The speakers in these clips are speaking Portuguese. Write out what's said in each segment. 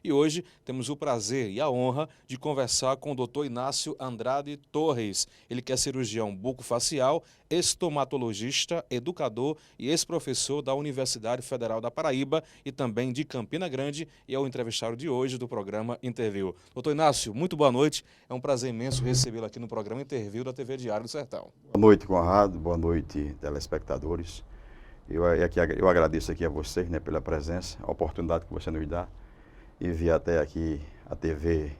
E hoje temos o prazer e a honra de conversar com o Dr. Inácio Andrade Torres. Ele que é cirurgião bucofacial, estomatologista, educador e ex-professor da Universidade Federal da Paraíba e também de Campina Grande, e é o entrevistado de hoje do programa Interview. Doutor Inácio, muito boa noite. É um prazer imenso recebê-lo aqui no programa Interview da TV Diário do Sertão. Boa noite, Conrado. Boa noite, telespectadores. Eu agradeço aqui a vocês, né, pela presença, a oportunidade que você nos dá e vir até aqui a TV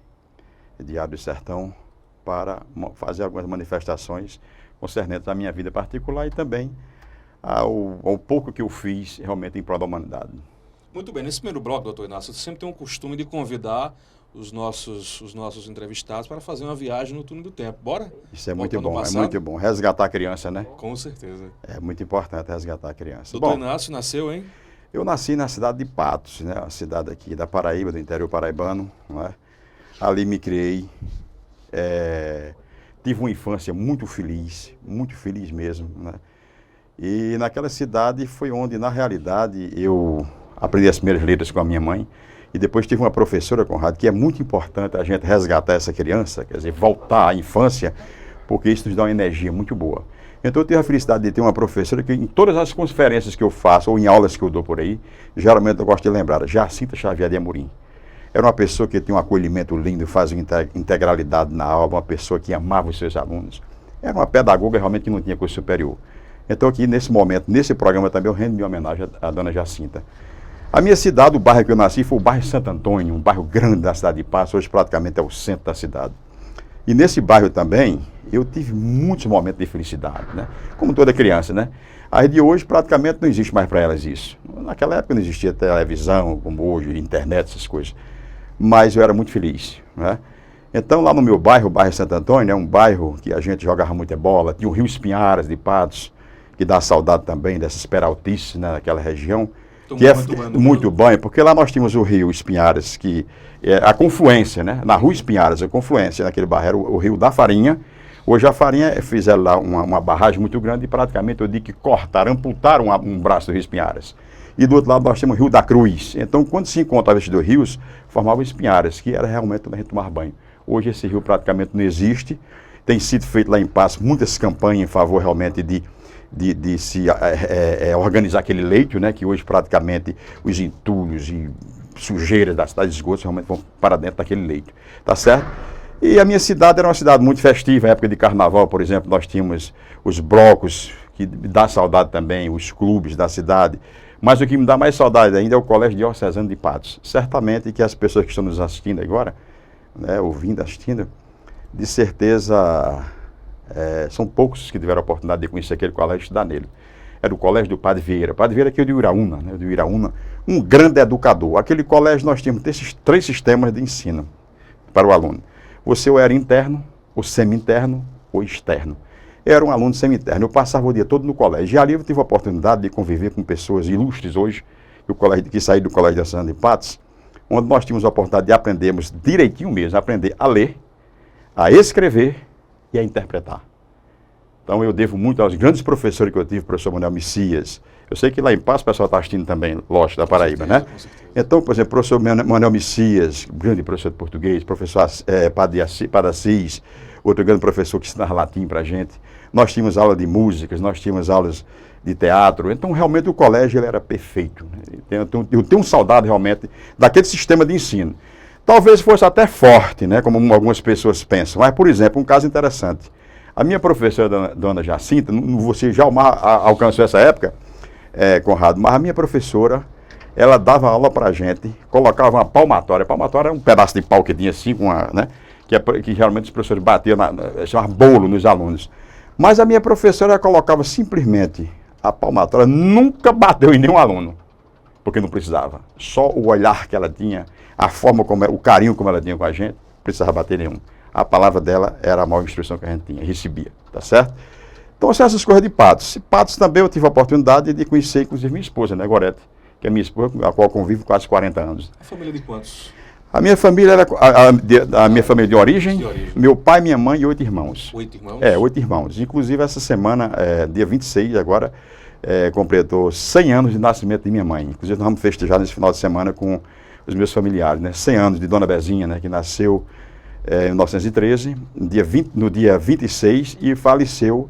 Diário do Sertão para fazer algumas manifestações concernentes à minha vida particular e também ao pouco que eu fiz realmente em prol da humanidade. Muito bem, nesse primeiro bloco, doutor Inácio, você sempre tem um costume de convidar os nossos entrevistados para fazer uma viagem no túnel do tempo. Bora? Isso é muito bom, é muito bom. Resgatar a criança, né? Com certeza. É muito importante resgatar a criança. Doutor Inácio nasceu, hein? Eu nasci na cidade de Patos, né? Uma cidade aqui da Paraíba, do interior paraibano, não é? Ali me criei. Tive uma infância muito feliz mesmo, né? E naquela cidade foi onde, na realidade, eu aprendi as primeiras letras com a minha mãe. E depois tive uma professora, Conrado, que é muito importante a gente resgatar essa criança, quer dizer, voltar à infância, porque isso nos dá uma energia muito boa. Então eu tive a felicidade de ter uma professora que em todas as conferências que eu faço, ou em aulas que eu dou por aí, geralmente eu gosto de lembrar, Jacinta Xavier de Amorim. Era uma pessoa que tinha um acolhimento lindo, fazia integralidade na aula, uma pessoa que amava os seus alunos. Era uma pedagoga realmente que não tinha curso superior. Então aqui nesse momento, nesse programa também, eu rendo minha homenagem à dona Jacinta. A minha cidade, o bairro que eu nasci, foi o bairro Santo Antônio, um bairro grande da cidade de Patos, hoje praticamente é o centro da cidade. E nesse bairro também, eu tive muitos momentos de felicidade, né? Como toda criança, né? As de hoje praticamente não existe mais para elas isso. Naquela época não existia televisão, como hoje, internet, essas coisas. Mas eu era muito feliz, né? Então lá no meu bairro, o bairro Santo Antônio, é um bairro que a gente jogava muita bola, tinha o Rio Espinharas de Patos, que dá saudade também dessas peraltices, né, naquela região. Que é muito banho, porque lá nós tínhamos o rio Espinharas, que é a confluência, né? Na rua Espinharas, a confluência naquele bairro, era o rio da Farinha. Hoje a Farinha fizeram lá uma barragem muito grande e praticamente eu digo que cortaram, amputaram um braço do rio Espinharas. E do outro lado nós temos o Rio da Cruz. Então quando se encontrava esses dois rios, formavam Espinharas, que era realmente onde a gente tomava banho. Hoje esse rio praticamente não existe. Tem sido feito lá em Patos muitas campanhas em favor realmente de se organizar aquele leito, né, que hoje praticamente os entulhos e sujeiras da cidade de esgotos realmente vão para dentro daquele leito, tá certo? E a minha cidade era uma cidade muito festiva, na época de carnaval, por exemplo, nós tínhamos os blocos, que dá saudade também, os clubes da cidade, mas o que me dá mais saudade ainda é o Colégio Diocesano de Patos. Certamente que as pessoas que estão nos assistindo agora, né, ouvindo, assistindo, de certeza... são poucos que tiveram a oportunidade de conhecer aquele colégio e estudar nele. Era o colégio do Padre Vieira. O Padre Vieira aqui é o de Iraúna, né? O de Iraúna, um grande educador. Aquele colégio nós tínhamos esses 3 sistemas de ensino para o aluno. Você ou era interno, ou semi-interno, ou externo. Eu era um aluno semi-interno. Eu passava o dia todo no colégio. E ali eu tive a oportunidade de conviver com pessoas ilustres hoje, que saí do Colégio de Santa de Patos, onde nós tínhamos a oportunidade de aprendermos direitinho mesmo, aprender a ler, a escrever e a interpretar. Então eu devo muito aos grandes professores que eu tive, o professor Manuel Messias. Eu sei que lá em Patos o pessoal está assistindo também, lógico, da Paraíba, né? Então, por exemplo, o professor Manuel Messias, grande professor de português, professor Padre Assis, outro grande professor que ensinava latim para a gente. Nós tínhamos aula de músicas, nós tínhamos aulas de teatro. Então, realmente, o colégio ele era perfeito, né? Eu tenho saudade, realmente, daquele sistema de ensino. Talvez fosse até forte, né, como algumas pessoas pensam. Mas, por exemplo, um caso interessante. A minha professora, dona Jacinta, você já alcançou essa época, Conrado, mas a minha professora, ela dava aula para a gente, colocava uma palmatória. A palmatória é um pedaço de pau que tinha assim, né, que geralmente os professores batiam, chamava bolo nos alunos. Mas a minha professora colocava simplesmente a palmatória, nunca bateu em nenhum aluno, porque não precisava. Só o olhar que ela tinha, a forma como, o carinho como ela tinha com a gente, não precisava bater nenhum. A palavra dela era a maior instrução que a gente tinha, recebia, tá certo? Então, são essas coisas de Patos. Patos também eu tive a oportunidade de conhecer, inclusive, minha esposa, né, Gorete, que é minha esposa, com a qual convivo quase 40 anos. A família de quantos? A minha família era a minha família de origem, meu pai, minha mãe e 8 irmãos. 8 irmãos? 8 irmãos. Inclusive, essa semana, dia 26 agora, completou 100 anos de nascimento de minha mãe. Inclusive, nós vamos festejar nesse final de semana com os meus familiares, né? 100 anos de Dona Bezinha, né? Que nasceu em 1913, no dia 26, e faleceu,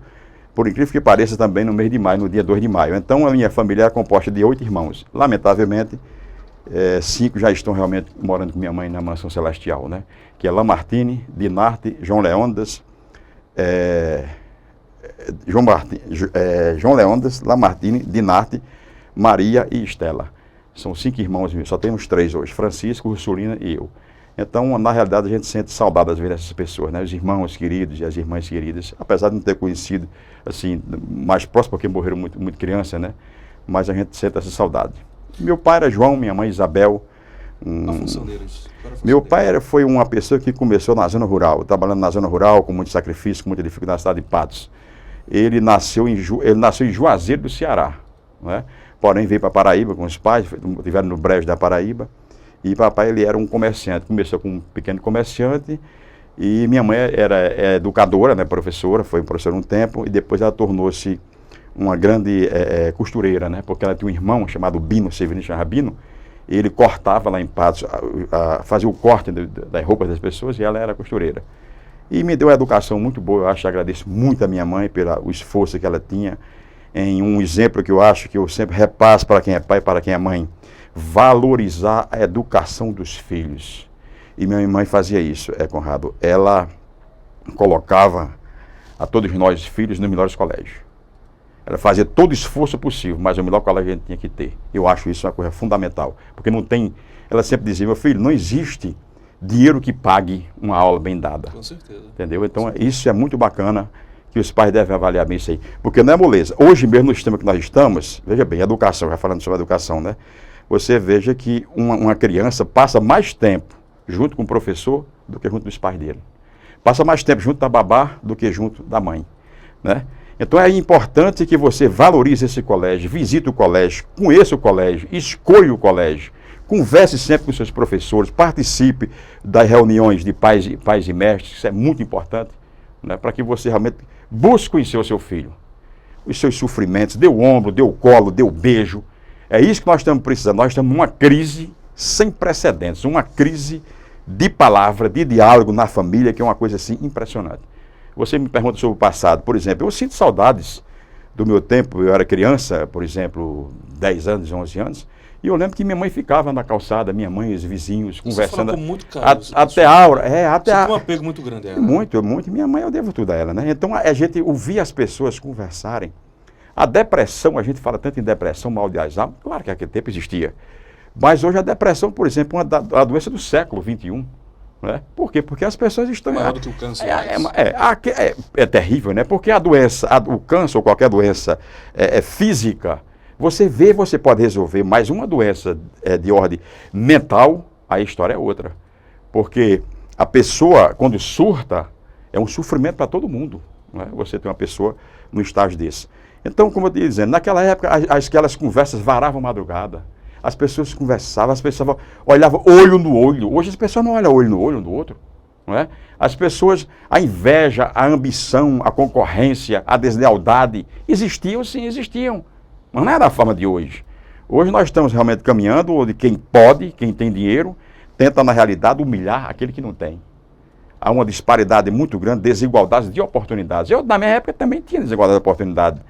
por incrível que pareça, também no mês de maio, no dia 2 de maio. Então, a minha família é composta de 8 irmãos. Lamentavelmente, 5 já estão realmente morando com minha mãe na Mansão Celestial, né? Que é Lamartine, Dinarte, João Leônidas, João Leônidas, Lamartine, Dinarte, Maria e Estela. São 5 irmãos, só temos 3 hoje, Francisco, Ursulina e eu. Então, na realidade, a gente sente saudade às vezes dessas pessoas, né? Os irmãos queridos e as irmãs queridas, apesar de não ter conhecido, assim, mais próximo, porque morreram muito criança, né? Mas a gente sente essa saudade. Meu pai era João, minha mãe Isabel. A função deles? Meu pai foi uma pessoa que começou na zona rural, trabalhando na zona rural, com muito sacrifício, com muita dificuldade, na cidade de Patos. Ele nasceu em Juazeiro do Ceará, né? Porém veio para Paraíba com os pais, estiveram no Brejo da Paraíba. E papai, ele era um comerciante, começou como um pequeno comerciante, e minha mãe era educadora, né, professora, foi professora um tempo, e depois ela tornou-se uma grande costureira, né, porque ela tinha um irmão chamado Bino, Severino Charrabino, e ele cortava lá em Patos, fazia o corte das roupas das pessoas, e ela era costureira. E me deu uma educação muito boa, eu agradeço muito a minha mãe pelo esforço que ela tinha, em um exemplo que eu acho que eu sempre repasso para quem é pai e para quem é mãe: valorizar a educação dos filhos. E minha mãe fazia isso, Conrado. Ela colocava a todos nós, filhos, nos melhores colégios. Ela fazia todo o esforço possível, mas o melhor colégio a gente tinha que ter. Eu acho isso uma coisa fundamental. Porque não tem... Ela sempre dizia: meu filho, não existe dinheiro que pague uma aula bem dada. Com certeza. Entendeu? Então, isso é muito bacana, que os pais devem avaliar bem isso aí. Porque não é moleza. Hoje mesmo, no sistema que nós estamos, veja bem, educação, já falando sobre educação, né? Você veja que uma criança passa mais tempo junto com o professor do que junto dos pais dele. Passa mais tempo junto da babá do que junto da mãe, né? Então é importante que você valorize esse colégio, visite o colégio, conheça o colégio, escolha o colégio, converse sempre com seus professores, participe das reuniões de pais e mestres, isso é muito importante, né? Para que você realmente busque conhecer o seu filho, os seus sofrimentos, dê o ombro, dê o colo, dê o beijo. É isso que nós estamos precisando. Nós estamos numa crise sem precedentes, uma crise de palavra, de diálogo na família, que é uma coisa assim impressionante. Você me pergunta sobre o passado, por exemplo, eu sinto saudades do meu tempo. Eu era criança, por exemplo, 10 anos, 11 anos, e eu lembro que minha mãe ficava na calçada, minha mãe e os vizinhos, conversando. Você com muito carinho, até a hora. Você tem um apego muito grande a ela. Muito. Minha mãe, eu devo tudo a ela, né? Então a gente ouvia as pessoas conversarem. A depressão, a gente fala tanto em depressão, mal de Alzheimer, claro que naquele tempo existia. Mas hoje a depressão, por exemplo, é uma doença do século XXI. Né? Por quê? Porque as pessoas estão... É maior do que o câncer. É terrível, né? Porque a doença, o câncer ou qualquer doença física, você pode resolver, mas uma doença de ordem mental, a história é outra. Porque a pessoa, quando surta, é um sofrimento para todo mundo. Né? Você tem uma pessoa no estágio desse. Então, como eu estou dizendo, naquela época aquelas conversas varavam madrugada. As pessoas conversavam, as pessoas olhavam olho no olho. Hoje as pessoas não olham olho no olho um do outro. Não é? As pessoas, a inveja, a ambição, a concorrência, a deslealdade, existiam sim, existiam. Mas não é da forma de hoje. Hoje nós estamos realmente caminhando onde quem pode, quem tem dinheiro, tenta na realidade humilhar aquele que não tem. Há uma disparidade muito grande, desigualdade de oportunidades. Eu, na minha época, também tinha desigualdade de oportunidade.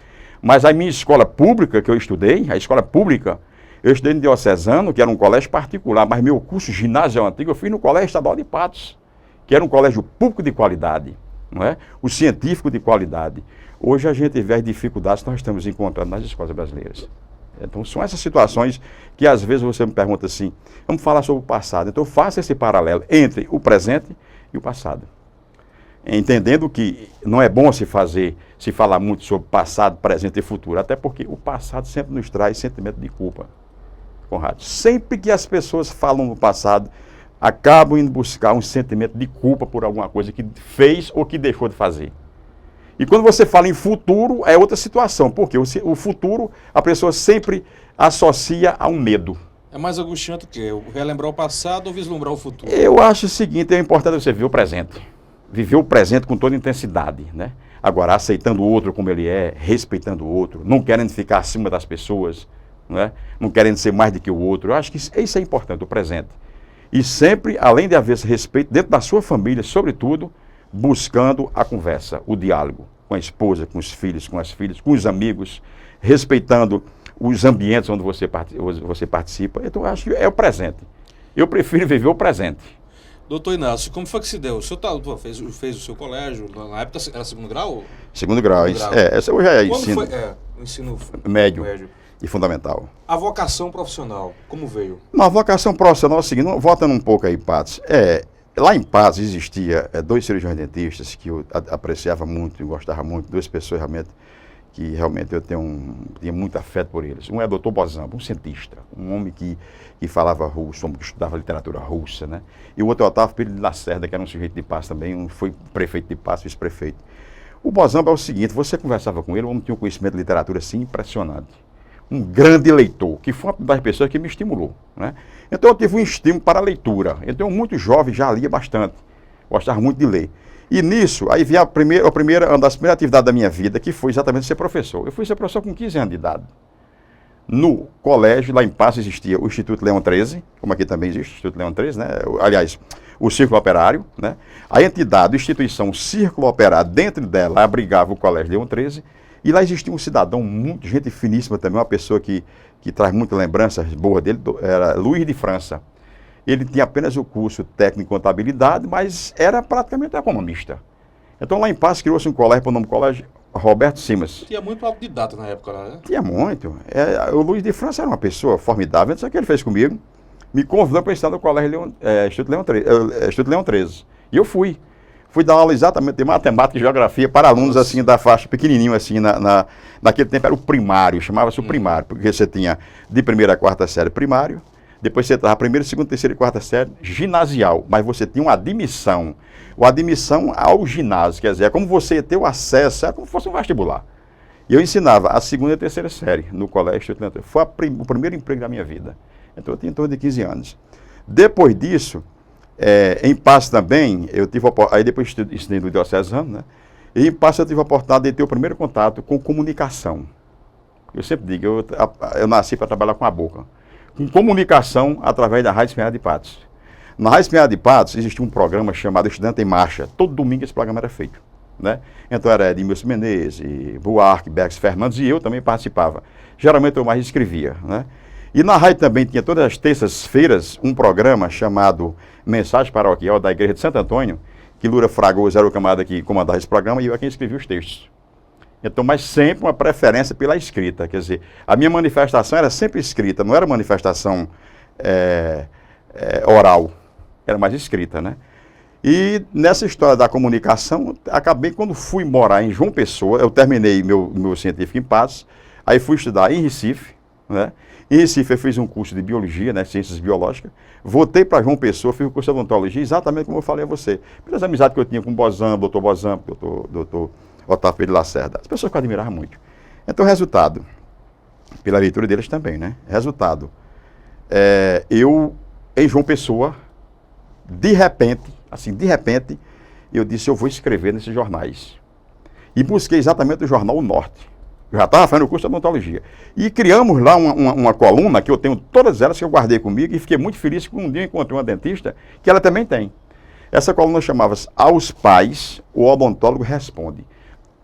Mas a minha escola pública que eu estudei, a escola pública, eu estudei no Diocesano, que era um colégio particular, mas meu curso ginásio antigo eu fiz no Colégio Estadual de Patos, que era um colégio público de qualidade, não é? O científico de qualidade. Hoje a gente vê as dificuldades que nós estamos encontrando nas escolas brasileiras. Então são essas situações que às vezes você me pergunta assim, vamos falar sobre o passado. Então faça esse paralelo entre o presente e o passado. Entendendo que não é bom se falar muito sobre passado, presente e futuro, até porque o passado sempre nos traz sentimento de culpa, Conrado. Sempre que as pessoas falam no passado, acabam indo buscar um sentimento de culpa por alguma coisa que fez ou que deixou de fazer. E quando você fala em futuro, é outra situação, porque o futuro a pessoa sempre associa a um medo. É mais angustiante o quê? Relembrar o passado ou vislumbrar o futuro? Eu acho o seguinte, é importante você ver o presente. Viver o presente com toda intensidade, né? Agora, aceitando o outro como ele é, respeitando o outro, não querendo ficar acima das pessoas, não querendo ser mais do que o outro. Eu acho que isso é importante, o presente. E sempre, além de haver esse respeito, dentro da sua família, sobretudo, buscando a conversa, o diálogo, com a esposa, com os filhos, com as filhas, com os amigos, respeitando os ambientes onde você participa. Então, eu acho que é o presente. Eu prefiro viver o presente. Doutor Inácio, como foi que se deu? O senhor fez o seu colégio, na época era segundo grau? Segundo grau, Segundo grau. Essa hoje é Quando ensino, foi? Ensino médio e fundamental. A vocação profissional, como veio? Uma vocação profissional é o seguinte, voltando um pouco aí, Patos, lá em Patos existia dois cirurgiões dentistas que eu apreciava muito e gostava muito, duas pessoas que realmente eu tinha muito afeto por eles. Um é o Dr. Bozambo, um cientista, um homem que falava russo, um homem que estudava literatura russa, né? E o outro é o Otávio Pires de Lacerda, que era um sujeito de Patos também, foi prefeito de Patos, vice-prefeito. O Bozambo é o seguinte, você conversava com ele, o homem tinha um conhecimento de literatura assim impressionante. Um grande leitor, que foi uma das pessoas que me estimulou, né? Então eu tive um estímulo para a leitura. Então eu, muito jovem, já lia bastante, gostava muito de ler. E nisso, aí vinha uma das primeiras atividades da minha vida, que foi exatamente ser professor. Eu fui ser professor com 15 anos de idade. No colégio, lá em Patos, existia o Instituto Leão 13, como aqui também existe o Instituto Leão 13, né? Aliás, o Círculo Operário, né? A entidade, a instituição Círculo Operário, dentro dela, abrigava o Colégio Leão 13, e lá existia um cidadão, muito gente finíssima também, uma pessoa que traz muitas lembranças boas dele, era Luiz de França. Ele tinha apenas o curso técnico em contabilidade, mas era praticamente economista. Então lá em Patos criou-se um colégio, por nome Colégio Roberto Simas. Tinha muito autodidata na época lá, né? Tinha muito. O Luiz de França era uma pessoa formidável, isso é o que ele fez comigo. Me convidou para estar no Colégio Instituto Leão 13. E eu fui. Fui dar aula exatamente de matemática e geografia para alunos assim da faixa pequenininho, assim, naquele tempo era o primário, chamava-se o primário, porque você tinha de primeira a quarta série primário, depois você estava primeira, segunda, terceira e quarta série ginasial, mas você tinha uma admissão ao ginásio, quer dizer, é como você ter o acesso, é como se fosse um vestibular. E eu ensinava a segunda e a terceira série no colégio. Foi o primeiro emprego da minha vida. Então eu tinha em torno de 15 anos. Depois disso, em Patos também, aí depois estudei no diocesano, né? E em Patos eu tive a oportunidade de ter o primeiro contato com comunicação. Eu sempre digo, eu nasci para trabalhar com a boca. Com comunicação através da Rádio Espinhal de Patos. Na Rádio Espinhal de Patos existia um programa chamado Estudante em Marcha. Todo domingo esse programa era feito, né? Então era Edmilson Menezes, Buarque, Bex Fernandes, e eu também participava. Geralmente eu mais escrevia, né? E na rádio também tinha todas as terças-feiras um programa chamado Mensagem Paroquial da Igreja de Santo Antônio, que Lura Fragoso era o camarada que comandava esse programa e eu é quem escrevia os textos. Então, mas sempre uma preferência pela escrita, quer dizer, a minha manifestação era sempre escrita, não era manifestação oral, era mais escrita, né? E nessa história da comunicação, acabei, quando fui morar em João Pessoa, eu terminei meu científico em Patos, aí fui estudar em Recife, né? Em Recife eu fiz um curso de biologia, né, ciências biológicas, voltei para João Pessoa, fiz o curso de odontologia, exatamente como eu falei a você, pelas amizades que eu tinha com o Bozambo, doutor Bozambo, doutor Otávio Pires de Lacerda, as pessoas que eu admirava muito. Então, resultado, pela leitura deles também, né, resultado, eu, em João Pessoa, de repente, eu disse, eu vou escrever nesses jornais. E busquei exatamente o jornal O Norte. Eu já estava fazendo o curso de odontologia. E criamos lá uma coluna, que eu tenho todas elas que eu guardei comigo, e fiquei muito feliz que um dia eu encontrei uma dentista, que ela também tem. Essa coluna chamava-se Aos Pais, o Odontólogo Responde.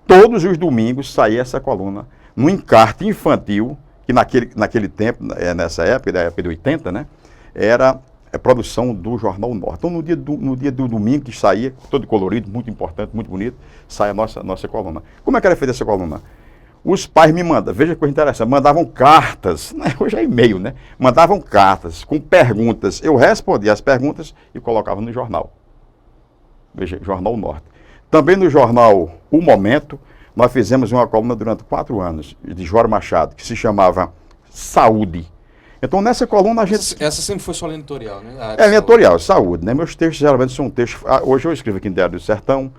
Todos os domingos saía essa coluna, num encarte infantil, que naquele tempo, nessa época, da época de 80, né, era produção do Jornal Norte. Então, no dia do domingo, que saía, todo colorido, muito importante, muito bonito, sai a nossa coluna. Como é que era feita essa coluna? Os pais me mandam, veja que coisa interessante, mandavam cartas, né? Hoje é e-mail, né? Mandavam cartas com perguntas. Eu respondia as perguntas e colocava no jornal. Veja, Jornal Norte. Também no jornal O Momento, nós fizemos uma coluna durante 4 anos, de Jório Machado, que se chamava Saúde. Então, nessa coluna a gente... Essa sempre foi sua linha editorial, né? Linha editorial, saúde, né? Meus textos geralmente são textos... Hoje eu escrevo aqui no Diário do Sertão.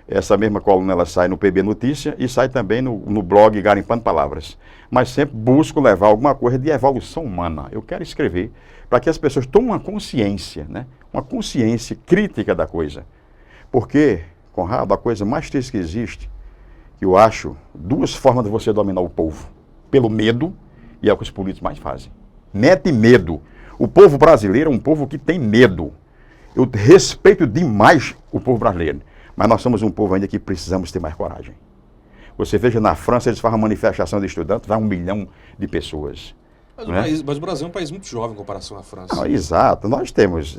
Essa mesma coluna ela sai no PB Notícia e sai também no blog Garimpando Palavras. Mas sempre busco levar alguma coisa de evolução humana. Eu quero escrever para que as pessoas tomem uma consciência, né? Uma consciência crítica da coisa. Porque, Conrado, a coisa mais triste que existe, que eu acho, 2 formas de você dominar o povo. Pelo medo E é o que os políticos mais fazem. Mete medo. O povo brasileiro é um povo que tem medo. Eu respeito demais o povo brasileiro, mas nós somos um povo ainda que precisamos ter mais coragem. Você veja, na França, eles fazem uma manifestação de estudantes, vai 1 milhão de pessoas. Mas o Brasil é um país muito jovem em comparação à França. Não, exato. Nós temos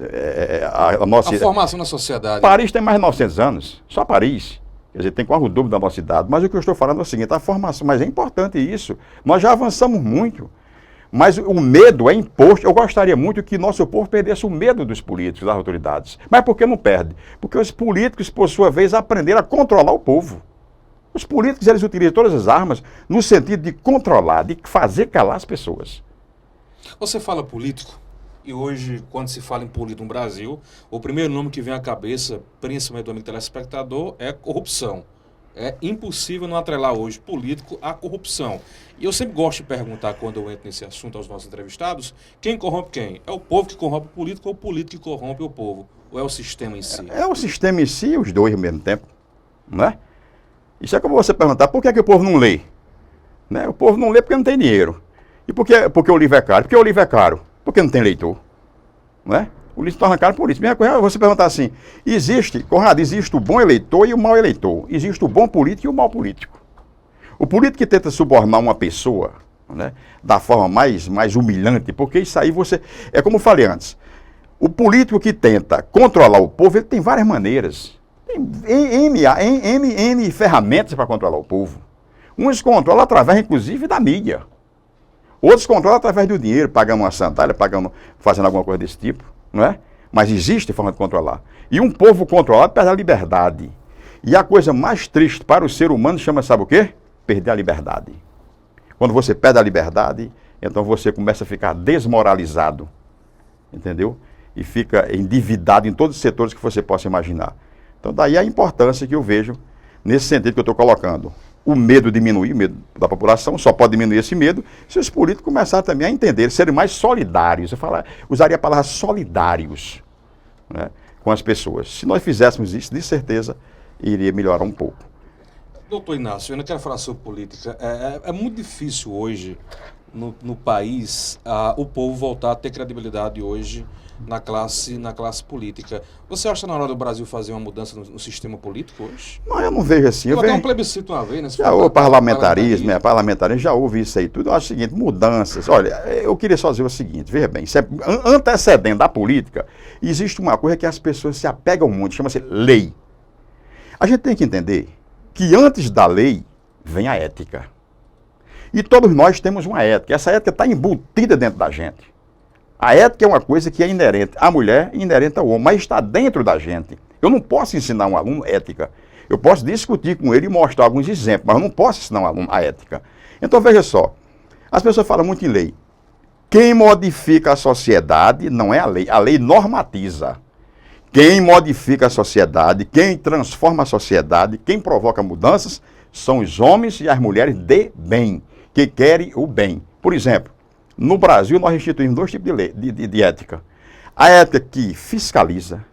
A formação na sociedade. Paris tem mais de 900 anos, só Paris. Quer dizer, tem quase o dobro da nossa idade. Mas o que eu estou falando é o seguinte, a formação, mas é importante isso. Nós já avançamos muito. Mas o medo é imposto. Eu gostaria muito que nosso povo perdesse o medo dos políticos, das autoridades. Mas por que não perde? Porque os políticos, por sua vez, aprenderam a controlar o povo. Os políticos, eles utilizam todas as armas no sentido de controlar, de fazer calar as pessoas. Você fala político, e hoje, quando se fala em político no Brasil, o primeiro nome que vem à cabeça, principalmente do amigo telespectador, é corrupção. É impossível não atrelar hoje político à corrupção. E eu sempre gosto de perguntar, quando eu entro nesse assunto aos nossos entrevistados, quem corrompe quem? É o povo que corrompe o político ou o político que corrompe o povo? Ou é o sistema em si? É o sistema em si e os dois ao mesmo tempo, não é? Isso é como você perguntar, por que é que o povo não lê? Né? O povo não lê porque não tem dinheiro. E porque o livro é caro? Porque o livro é caro. Porque não tem leitor. Não é? O livro se torna caro por isso. Mesma coisa, você perguntar assim, Conrado, existe o bom eleitor e o mau eleitor. Existe o bom político e o mau político. O político que tenta subornar uma pessoa, né, da forma mais humilhante, porque isso aí você... É como eu falei antes, o político que tenta controlar o povo, ele tem várias maneiras. Tem N ferramentas para controlar o povo. Uns controlam através, inclusive, da mídia. Outros controlam através do dinheiro, pagando uma sandália, fazendo alguma coisa desse tipo, não é? Mas existe forma de controlar. E um povo controlado perde a liberdade. E a coisa mais triste para o ser humano chama, sabe o quê? Perder a liberdade. Quando você perde a liberdade, então você começa a ficar desmoralizado, entendeu? E fica endividado em todos os setores que você possa imaginar. Então daí a importância que eu vejo nesse sentido que eu estou colocando. O medo diminuir, o medo da população, só pode diminuir esse medo se os políticos começarem também a entender, serem mais solidários. Eu usaria a palavra solidários, né, com as pessoas. Se nós fizéssemos isso, de certeza, iria melhorar um pouco. Doutor Inácio, eu não quero falar sobre política. É muito difícil hoje, no país, o povo voltar a ter credibilidade hoje na classe política. Você acha na hora do Brasil fazer uma mudança no sistema político hoje? Não, eu não vejo assim. Eu até um plebiscito uma vez, né? Já houve parlamentarismo, já houve isso aí tudo. Eu acho o seguinte, mudanças. Olha, eu queria só dizer o seguinte, veja bem, antecedendo a política, existe uma coisa que as pessoas se apegam muito, chama-se lei. A gente tem que entender que antes da lei vem a ética. E todos nós temos uma ética. Essa ética está embutida dentro da gente. A ética é uma coisa que é inerente à mulher e inerente ao homem, mas está dentro da gente. Eu não posso ensinar um aluno ética. Eu posso discutir com ele e mostrar alguns exemplos, mas eu não posso ensinar um aluno a ética. Então veja só, as pessoas falam muito em lei. Quem modifica a sociedade não é a lei normatiza. Quem modifica a sociedade, quem transforma a sociedade, quem provoca mudanças, são os homens e as mulheres de bem, que querem o bem. Por exemplo, no Brasil nós instituímos 2 tipos de lei, de ética. A ética que fiscaliza,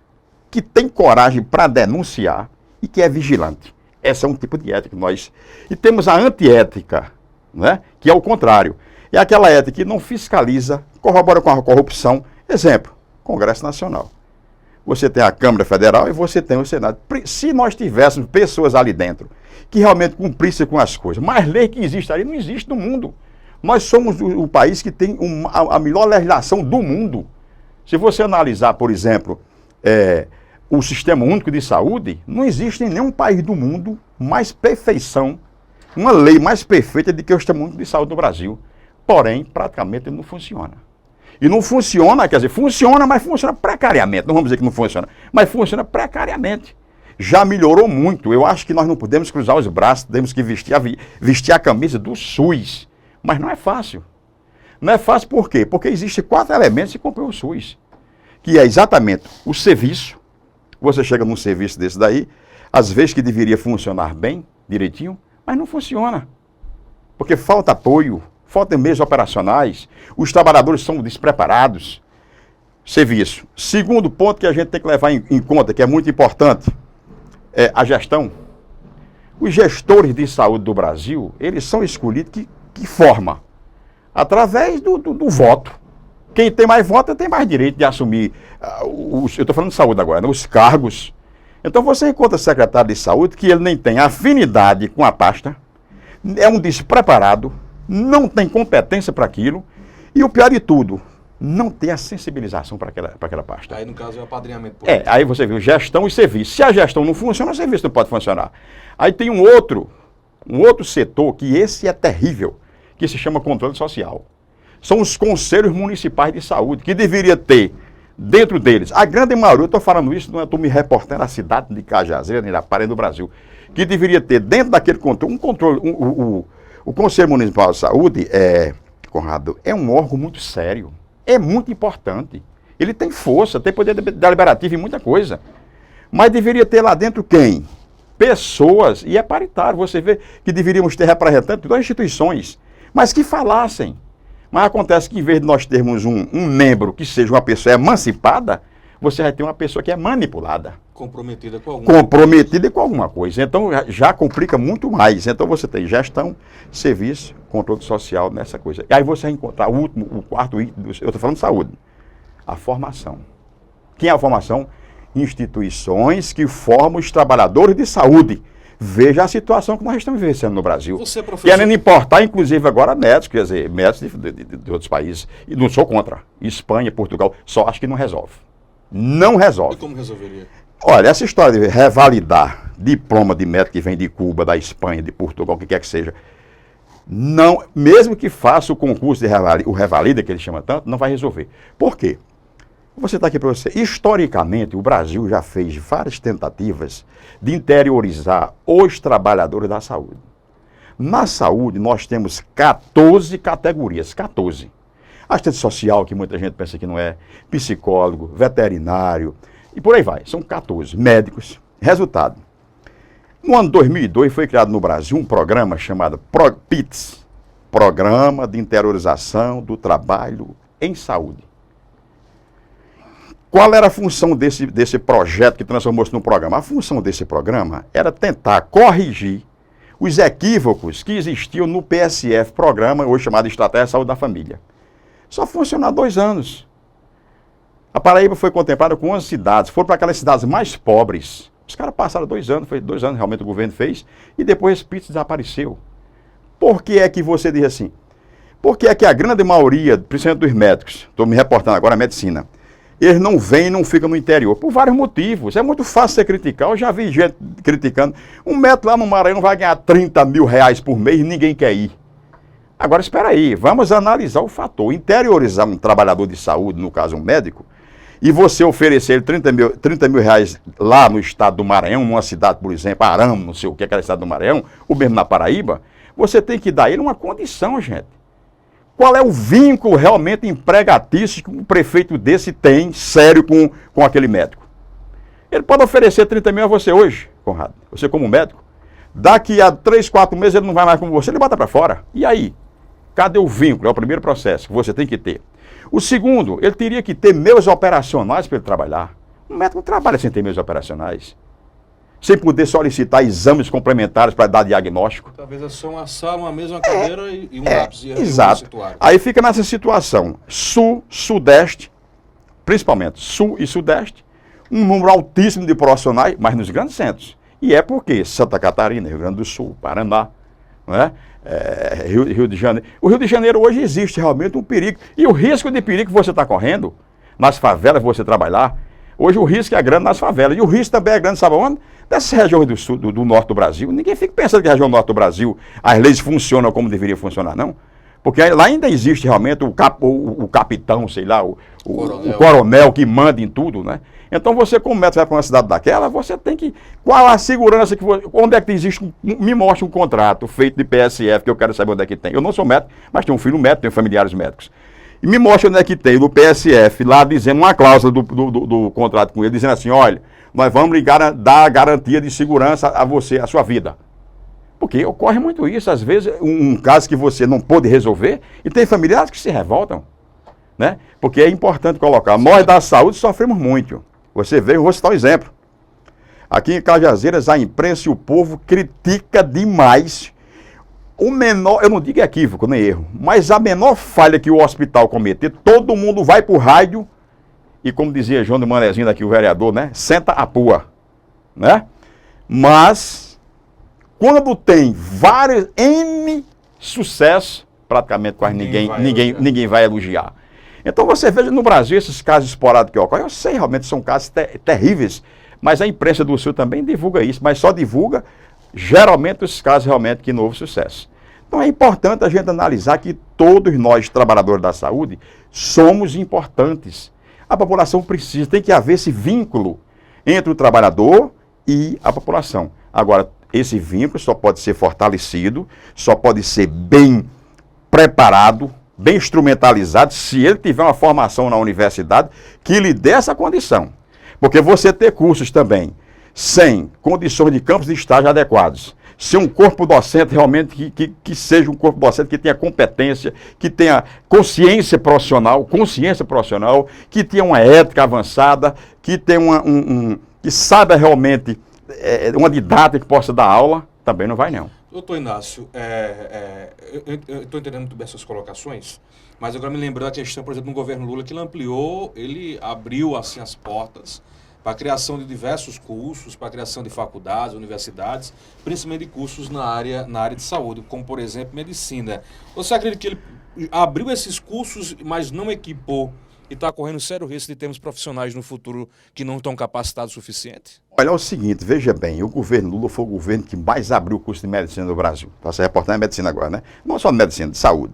que tem coragem para denunciar e que é vigilante. Esse é um tipo de ética que nós... E temos a antiética, né, que é o contrário. É aquela ética que não fiscaliza, corrobora com a corrupção. Exemplo, Congresso Nacional. Você tem a Câmara Federal e você tem o Senado. Se nós tivéssemos pessoas ali dentro que realmente cumprissem com as coisas, mas lei que existe ali não existe no mundo. Nós somos o país que tem a melhor legislação do mundo. Se você analisar, por exemplo, o Sistema Único de Saúde, não existe em nenhum país do mundo mais perfeição, uma lei mais perfeita do que o Sistema Único de Saúde do Brasil. Porém, praticamente ele não funciona. E não funciona, quer dizer, funciona, mas funciona precariamente. Não vamos dizer que não funciona, mas funciona precariamente. Já melhorou muito. Eu acho que nós não podemos cruzar os braços, temos que vestir a camisa do SUS. Mas não é fácil. Não é fácil por quê? Porque existem 4 elementos que compõem o SUS. Que é exatamente o serviço. Você chega num serviço desse daí, às vezes que deveria funcionar bem, direitinho, mas não funciona. Porque falta apoio, faltam meios operacionais, os trabalhadores são despreparados. Serviço. Segundo ponto que a gente tem que levar em conta, que é muito importante, é a gestão. Os gestores de saúde do Brasil, eles são escolhidos que forma. Através do voto. Quem tem mais voto tem mais direito de assumir, eu estou falando de saúde agora, né, os cargos. Então você encontra secretário de saúde que ele nem tem afinidade com a pasta, é um despreparado, não tem competência para aquilo, e o pior de tudo, não tem a sensibilização para aquela pasta. Aí, no caso, é o apadrinhamento político. Aí você viu gestão e serviço. Se a gestão não funciona, o serviço não pode funcionar. Aí tem um outro setor, que esse é terrível, que se chama controle social. São os conselhos municipais de saúde, que deveria ter, dentro deles, a grande maioria, eu estou falando isso, não estou me reportando a cidade de Cajazeiras, nem da Paraíba do Brasil, que deveria ter, dentro daquele controle, o Conselho Municipal de Saúde, Conrado, é um órgão muito sério, é muito importante. Ele tem força, tem poder deliberativo em muita coisa. Mas deveria ter lá dentro quem? Pessoas, e é paritário, você vê que deveríamos ter representantes das instituições, mas que falassem. Mas acontece que em vez de nós termos um membro que seja uma pessoa emancipada, você vai ter uma pessoa que é manipulada. Comprometida com alguma coisa. Então já complica muito mais. Então você tem gestão, serviço, controle social nessa coisa. E aí você vai encontrar o quarto item, eu estou falando de saúde, a formação. Quem é a formação? Instituições que formam os trabalhadores de saúde. Veja a situação que nós estamos vivenciando no Brasil. Você, professor... Querendo importar, inclusive, agora médicos, quer dizer, médicos de outros países. E não sou contra. Espanha, Portugal, só acho que não resolve. Não resolve. E como resolveria? Olha, essa história de revalidar diploma de médico que vem de Cuba, da Espanha, de Portugal, o que quer que seja, não, mesmo que faça o concurso de o revalida, que ele chama tanto, não vai resolver. Por quê? Vou citar aqui para você. Historicamente, o Brasil já fez várias tentativas de interiorizar os trabalhadores da saúde. Na saúde, nós temos 14 categorias, 14. Assistente social, que muita gente pensa que não é, psicólogo, veterinário, e por aí vai. São 14 médicos. Resultado. No ano 2002 foi criado no Brasil um programa chamado PITS, Programa de Interiorização do Trabalho em Saúde. Qual era a função desse projeto que transformou-se num programa? A função desse programa era tentar corrigir os equívocos que existiam no PSF, programa hoje chamado Estratégia de Saúde da Família. Só funcionou há 2 anos. A Paraíba foi contemplada com 11 cidades, foram para aquelas cidades mais pobres. Os caras passaram 2 anos, foi 2 anos realmente o governo fez, e depois esse PITS desapareceu. Por que é que você diz assim? Por que é que a grande maioria, principalmente dos médicos, estou me reportando agora a medicina, eles não vêm e não ficam no interior? Por vários motivos. É muito fácil você criticar. Eu já vi gente criticando. Um médico lá no Maranhão vai ganhar 30 mil reais por mês e ninguém quer ir. Agora, espera aí. Vamos analisar o fator. Interiorizar um trabalhador de saúde, no caso um médico, e você oferecer ele 30 mil reais lá no estado do Maranhão, numa cidade, por exemplo, Arame, não sei o que, aquela cidade do Maranhão, ou mesmo na Paraíba, você tem que dar a ele uma condição, gente. Qual é o vínculo realmente empregatício que um prefeito desse tem, sério, com aquele médico? Ele pode oferecer 30 mil a você hoje, Conrado, você como médico. Daqui a 3, 4 meses ele não vai mais com você, ele bota para fora. E aí? Cadê o vínculo? É o primeiro processo que você tem que ter. O segundo, ele teria que ter meios operacionais para ele trabalhar. Um médico não trabalha sem ter meios operacionais. Sem poder solicitar exames complementares para dar diagnóstico. Talvez é só uma sala, uma mesa, uma cadeira e um lápis. Exato. Aí fica nessa situação. Sul, Sudeste, principalmente Sul e Sudeste, um número altíssimo de profissionais, mas nos grandes centros. E é porque Santa Catarina, Rio Grande do Sul, Paraná, não é? Rio de Janeiro. O Rio de Janeiro hoje existe realmente um perigo. E o risco de perigo que você está correndo, nas favelas você trabalhar, hoje o risco é grande nas favelas. E o risco também é grande, sabe onde? Dessas regiões do sul, do norte do Brasil. Ninguém fica pensando que a região norte do Brasil, as leis funcionam como deveriam funcionar, não. Porque lá ainda existe realmente o capitão, sei lá, o coronel que manda em tudo, né? Então você, como médico, vai para uma cidade daquela, você tem que... Qual a segurança que... Onde é que existe... Me mostre um contrato feito de PSF, que eu quero saber onde é que tem. Eu não sou médico, mas tenho um filho médico, tenho familiares médicos. E me mostre onde é que tem, no PSF, lá dizendo uma cláusula do contrato com ele, dizendo assim, olha, nós vamos dar a garantia de segurança a você, a sua vida. Porque ocorre muito isso, às vezes, um caso que você não pôde resolver, e tem familiares que se revoltam, né? Porque é importante colocar, nós da saúde sofremos muito. Você vê, eu vou citar um exemplo. Aqui em Cajazeiras, a imprensa e o povo critica demais o menor, eu não digo equívoco, nem erro, mas a menor falha que o hospital cometer, todo mundo vai para o rádio e, como dizia João de Manezinho daqui, o vereador, né? Senta a pua, né? Mas, quando tem vários N sucessos, praticamente quase ninguém vai elogiar. Então você veja no Brasil esses casos esporádicos que ocorrem, eu sei realmente são casos terríveis, mas a imprensa do Sul também divulga isso, mas só divulga geralmente os casos realmente que não houve sucesso. Então é importante a gente analisar que todos nós, trabalhadores da saúde, somos importantes. A população precisa, tem que haver esse vínculo entre o trabalhador e a população. Agora, esse vínculo só pode ser fortalecido, só pode ser bem preparado, bem instrumentalizado, se ele tiver uma formação na universidade que lhe dê essa condição. Porque você ter cursos também sem condições de campos de estágio adequados, ser um corpo docente realmente que seja um corpo docente que tenha competência, que tenha consciência profissional, que tenha uma ética avançada, que tenha que saiba realmente uma didática que possa dar aula, também não vai não. Doutor Inácio, eu estou entendendo muito bem as suas colocações, mas agora me lembrou a questão, por exemplo, no governo Lula, que ele abriu assim as portas para a criação de diversos cursos, para a criação de faculdades, universidades, principalmente de cursos na área de saúde, como, por exemplo, medicina. Você acredita que ele abriu esses cursos, mas não equipou e está correndo sério risco de termos profissionais no futuro que não estão capacitados o suficiente? Olha, é o seguinte, veja bem, o governo Lula foi o governo que mais abriu o curso de medicina no Brasil. Faço reportagem em medicina agora, né? Não só de medicina, de saúde.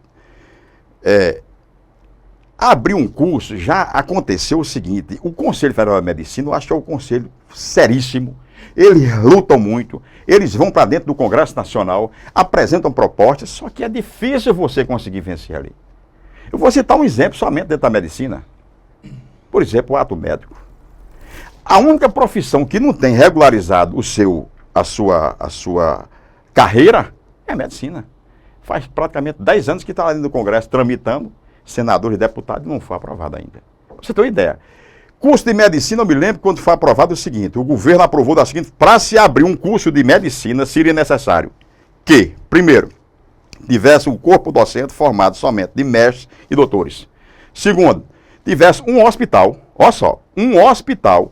Abrir um curso, já aconteceu o seguinte, o Conselho Federal de Medicina, eu acho que é um conselho seríssimo, eles lutam muito, eles vão para dentro do Congresso Nacional, apresentam propostas, só que é difícil você conseguir vencer ali. Eu vou citar um exemplo somente dentro da medicina. Por exemplo, o ato médico. A única profissão que não tem regularizado a sua carreira é a medicina. Faz praticamente 10 anos que está lá dentro do Congresso tramitando, senadores e deputados, e não foi aprovado ainda. Pra você ter uma ideia. Curso de medicina, eu me lembro quando foi aprovado o seguinte, o governo aprovou da seguinte, para se abrir um curso de medicina seria necessário que, primeiro, tivesse um corpo docente formado somente de mestres e doutores. Segundo, tivesse um hospital, olha só, um hospital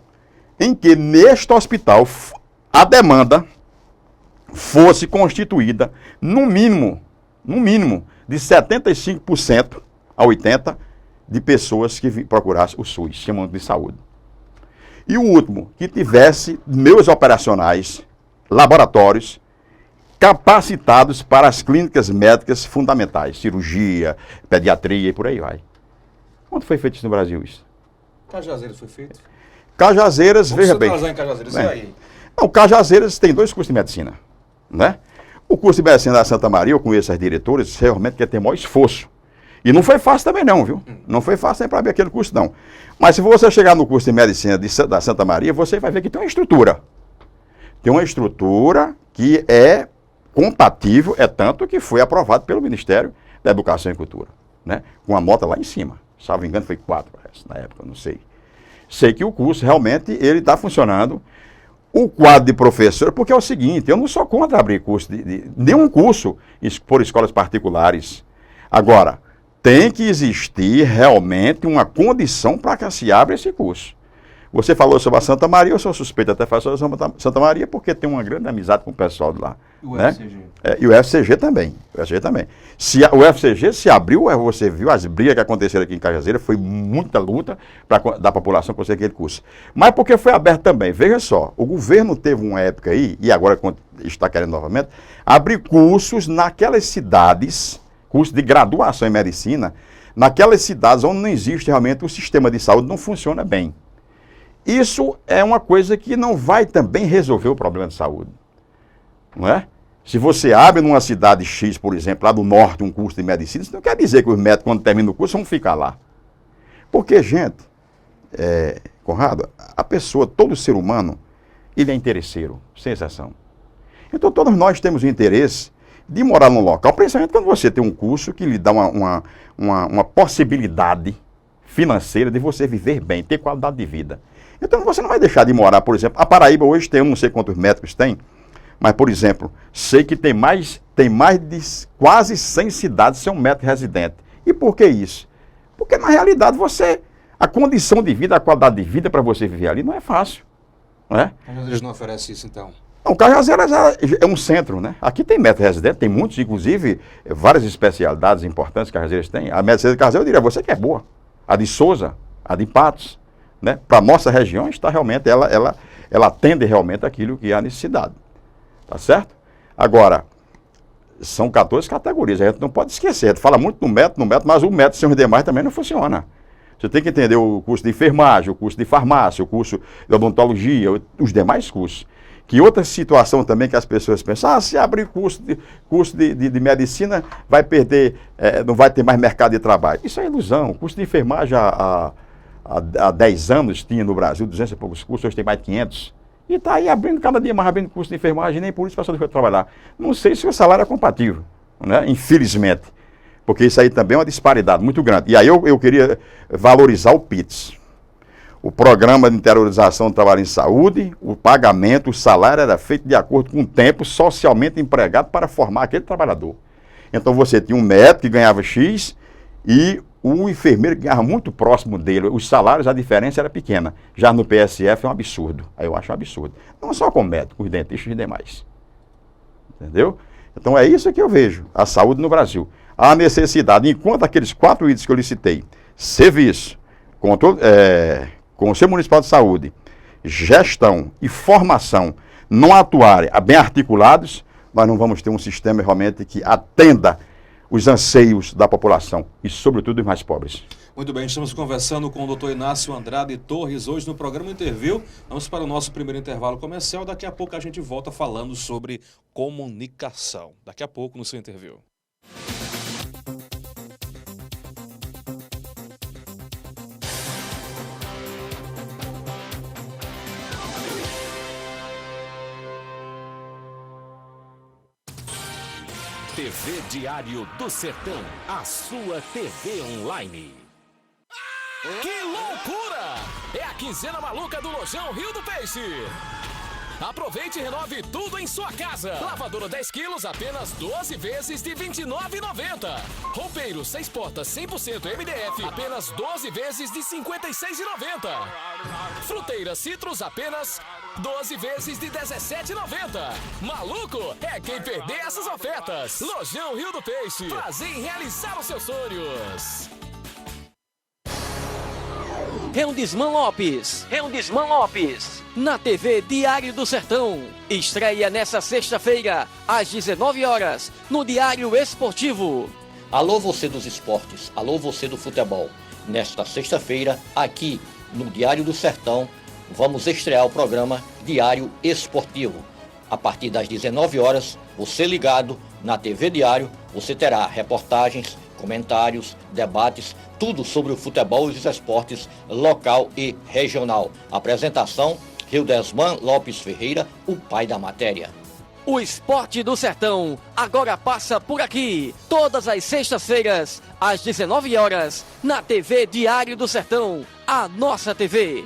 em que neste hospital a demanda fosse constituída no mínimo de 75% a 80% de pessoas que procurassem o SUS, chamando de saúde. E o último, que tivesse meios operacionais, laboratórios, capacitados para as clínicas médicas fundamentais, cirurgia, pediatria e por aí vai. Quando foi feito isso no Brasil, isso? Cajazeiras foi feito? Cajazeiras, veja bem. Em Cajazeiras, e aí? Não, Cajazeiras tem 2 cursos de medicina, né? O curso de medicina da Santa Maria, eu conheço as diretoras, realmente quer ter maior esforço. E não foi fácil também não, viu? Não foi fácil nem para abrir aquele curso não. Mas se você chegar no curso de medicina da Santa Maria, você vai ver que tem uma estrutura. Tem uma estrutura que é compatível, é tanto que foi aprovado pelo Ministério da Educação e Cultura, né? Com a nota lá em cima. Salvo engano foi 4, parece, na época, não sei. Sei que o curso realmente ele está funcionando. O quadro de professor, porque é o seguinte, eu não sou contra abrir curso, nenhum curso por escolas particulares. Agora, tem que existir realmente uma condição para que se abra esse curso. Você falou sobre a Santa Maria, eu sou suspeito até falar sobre a Santa Maria, porque tem uma grande amizade com o pessoal de lá. E o né? UFCG? E o UFCG também. O UFCG se abriu, você viu as brigas que aconteceram aqui em Cajazeira, foi muita luta da população conseguir aquele curso. Mas porque foi aberto também. Veja só, o governo teve uma época aí, e agora está querendo novamente, abrir cursos naquelas cidades, curso de graduação em medicina, naquelas cidades onde não existe realmente o sistema de saúde, não funciona bem. Isso é uma coisa que não vai também resolver o problema de saúde. Não é? Se você abre numa cidade X, por exemplo, lá do norte, um curso de medicina, isso não quer dizer que os médicos, quando terminam o curso, vão ficar lá. Porque, gente, Conrado, a pessoa, todo ser humano, ele é interesseiro, sem exceção. Então, todos nós temos o interesse de morar num local, principalmente quando você tem um curso que lhe dá uma possibilidade financeira de você viver bem, ter qualidade de vida. Então, você não vai deixar de morar, por exemplo, a Paraíba hoje tem, eu não sei quantos médicos tem, mas, por exemplo, sei que tem mais tem mais de quase 100 cidades sem um médico residente. E por que isso? Porque, na realidade, a condição de vida, a qualidade de vida para você viver ali não é fácil. Não é? Eles não oferecem isso, então? Não, Cajazeiras é um centro, né? Aqui tem médico residente, tem muitos, inclusive, várias especialidades importantes que Cajazeiras têm. A medicina de Cajazeiras, eu diria, você que é boa. A de Souza, a de Patos, né? Para a nossa região, está realmente, ela atende realmente aquilo que é a necessidade. Tá certo? Agora, são 14 categorias, a gente não pode esquecer. A gente fala muito no método, mas o método sem os demais também não funciona. Você tem que entender o curso de enfermagem, o curso de farmácia, o curso de odontologia, os demais cursos. Que outra situação também que as pessoas pensam, se abrir curso de medicina, vai perder, não vai ter mais mercado de trabalho. Isso é ilusão. O curso de enfermagem há 10 anos tinha no Brasil 200 e poucos cursos, hoje tem mais de 500. E está aí abrindo, cada dia mais abrindo curso de enfermagem, nem por isso a pessoa deixou de trabalhar. Não sei se o salário é compatível, né? Infelizmente. Porque isso aí também é uma disparidade muito grande. E aí eu queria valorizar o PITS. O Programa de Interiorização do Trabalho em Saúde, o pagamento, o salário era feito de acordo com o tempo socialmente empregado para formar aquele trabalhador. Então você tinha um médico que ganhava X e o enfermeiro que ganhava muito próximo dele. Os salários, a diferença era pequena. Já no PSF é um absurdo. Aí eu acho um absurdo. Não só com o médico, os dentistas e demais. Entendeu? Então é isso que eu vejo, a saúde no Brasil. A necessidade, enquanto aqueles 4 itens que eu lhe citei, serviço, Conselho Municipal de Saúde, gestão e formação não atuarem bem articulados, nós não vamos ter um sistema realmente que atenda os anseios da população e, sobretudo, dos mais pobres. Muito bem, estamos conversando com o Dr. Inácio Andrade Torres hoje no programa Interview. Vamos para o nosso primeiro intervalo comercial. Daqui a pouco a gente volta falando sobre comunicação. Daqui a pouco no seu Interview. TV Diário do Sertão, a sua TV online. Que loucura! É a quinzena maluca do Lojão Rio do Peixe. Aproveite e renove tudo em sua casa. Lavadora 10 quilos, apenas 12 vezes de R$ 29,90. Roupeiro 6 portas 100% MDF, apenas 12 vezes de R$ 56,90. Fruteira Citrus, apenas 12 vezes de R$ 17,90. Maluco é quem perder essas ofertas. Lojão Rio do Peixe, prazer em realizar os seus sonhos. Reundisman Lopes, na TV Diário do Sertão. Estreia nesta sexta-feira, às 19 horas, no Diário Esportivo. Alô você dos esportes, alô você do futebol. Nesta sexta-feira, aqui no Diário do Sertão, vamos estrear o programa Diário Esportivo. A partir das 19 horas, você ligado na TV Diário, você terá reportagens, comentários, debates, tudo sobre o futebol e os esportes local e regional. Apresentação, Reundisman Lopes Ferreira, o pai da matéria. O Esporte do Sertão agora passa por aqui, todas as sextas-feiras, às 19 horas, na TV Diário do Sertão, a nossa TV.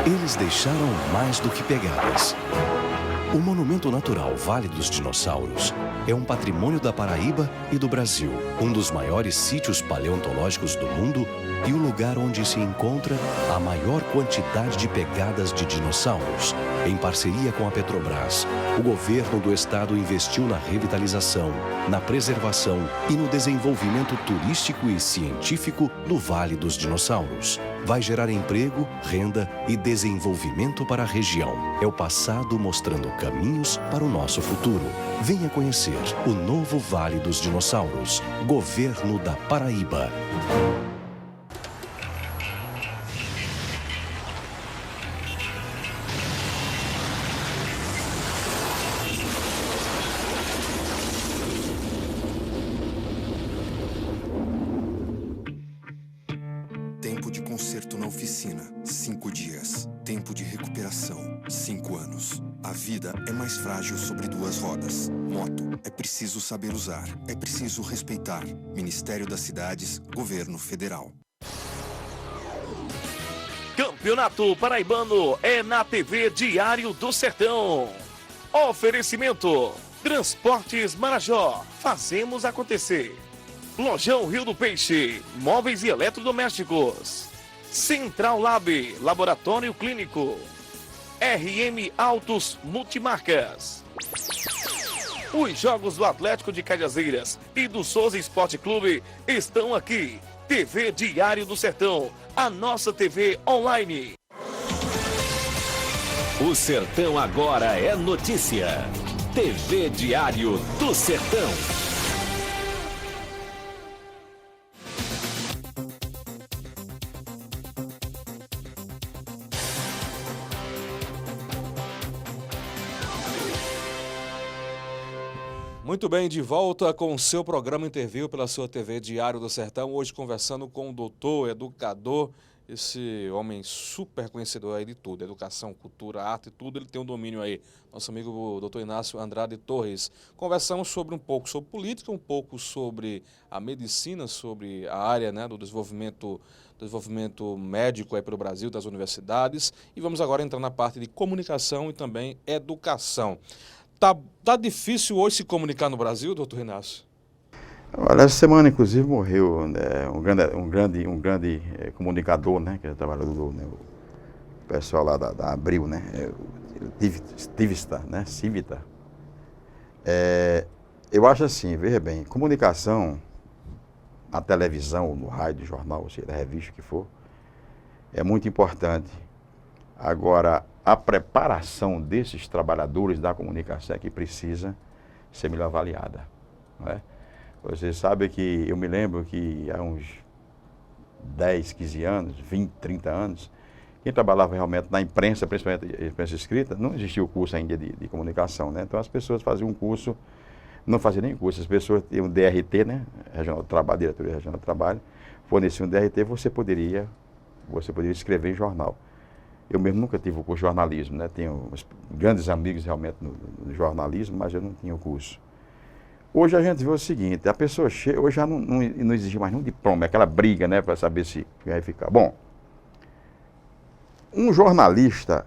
Eles deixaram mais do que pegadas. O Monumento Natural Vale dos Dinossauros é um patrimônio da Paraíba e do Brasil, um dos maiores sítios paleontológicos do mundo e o lugar onde se encontra a maior quantidade de pegadas de dinossauros. Em parceria com a Petrobras, o governo do estado investiu na revitalização, na preservação e no desenvolvimento turístico e científico do Vale dos Dinossauros. Vai gerar emprego, renda e desenvolvimento para a região. É o passado mostrando caminhos para o nosso futuro. Venha conhecer o novo Vale dos Dinossauros, Governo da Paraíba. Tempo de conserto na oficina, 5 dias. Tempo de recuperação, 5 anos. A vida é mais frágil sobre 2 rodas. Moto, é preciso saber usar, é preciso respeitar. Ministério das Cidades, Governo Federal. Campeonato Paraibano é na TV Diário do Sertão. Oferecimento: Transportes Marajó. Fazemos acontecer. Lojão Rio do Peixe. Móveis e eletrodomésticos. Central Lab. Laboratório Clínico. RM Autos Multimarcas. Os jogos do Atlético de Cajazeiras e do Souza Esporte Clube estão aqui. TV Diário do Sertão, a nossa TV online. O Sertão agora é notícia. TV Diário do Sertão. Muito bem, de volta com o seu programa Interview pela sua TV Diário do Sertão. Hoje conversando com o doutor, educador, esse homem super conhecedor aí de tudo, educação, cultura, arte, tudo, ele tem um domínio aí. Nosso amigo o doutor Inácio Andrade Torres. Conversamos sobre um pouco sobre política, um pouco sobre a medicina, sobre a área, né, do desenvolvimento médico aí pelo Brasil, das universidades. E vamos agora entrar na parte de comunicação e também educação. Tá difícil hoje se comunicar no Brasil, doutor Inácio? Olha, essa semana, inclusive, morreu, né, um grande comunicador, né, que é trabalhador, né, o pessoal lá da Abril, né, Civita. Eu acho assim, veja bem, comunicação, na televisão, no rádio, jornal, ou seja, revista, que for, é muito importante. Agora, a preparação desses trabalhadores da comunicação é que precisa ser melhor avaliada, não é? Você sabe que eu me lembro que há uns 10, 15 anos, 20, 30 anos, quem trabalhava realmente na imprensa, principalmente a imprensa escrita, não existia o curso ainda de comunicação, né? Então as pessoas faziam um curso, não faziam nem curso, as pessoas tinham um DRT, né? Regional do Trabalho, Diretoria Regional do Trabalho, forneciam um DRT, você poderia escrever em jornal. Eu mesmo nunca tive o curso de jornalismo, né? Tenho grandes amigos realmente no jornalismo, mas eu não tinha o curso. Hoje a gente vê o seguinte, a pessoa chega, hoje já não exige mais nenhum diploma, é aquela briga, né, para saber se vai ficar. Bom, um jornalista,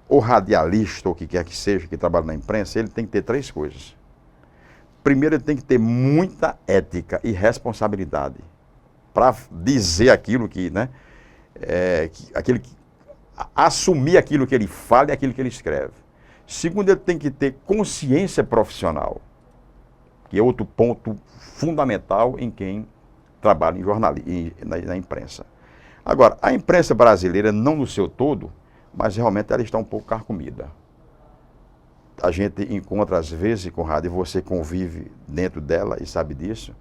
ou radialista, ou o que quer que seja, que trabalha na imprensa, ele tem que ter 3 coisas. Primeiro, ele tem que ter muita ética e responsabilidade para dizer aquilo que, né, assumir aquilo que ele fala e aquilo que ele escreve. Segundo, ele tem que ter consciência profissional, que é outro ponto fundamental em quem trabalha em jornalismo, na imprensa. Agora, a imprensa brasileira, não no seu todo, mas realmente ela está um pouco carcomida. A gente encontra, às vezes, Conrado, e você convive dentro dela e sabe disso,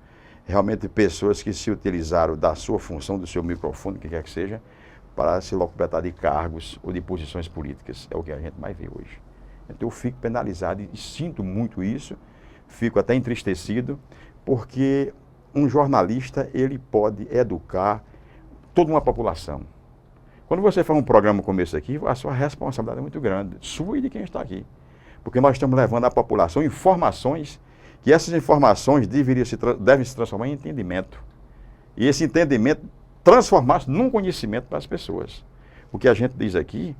realmente pessoas que se utilizaram da sua função, do seu microfone, o que quer que seja, para se locupletar de cargos ou de posições políticas. É o que a gente mais vê hoje. Então eu fico penalizado e sinto muito isso, fico até entristecido, porque um jornalista, ele pode educar toda uma população. Quando você faz um programa como esse aqui, a sua responsabilidade é muito grande, sua e de quem está aqui. Porque nós estamos levando à população informações, que essas informações devem se transformar em entendimento. E esse entendimento transformar-se num conhecimento para as pessoas. O que a gente diz aqui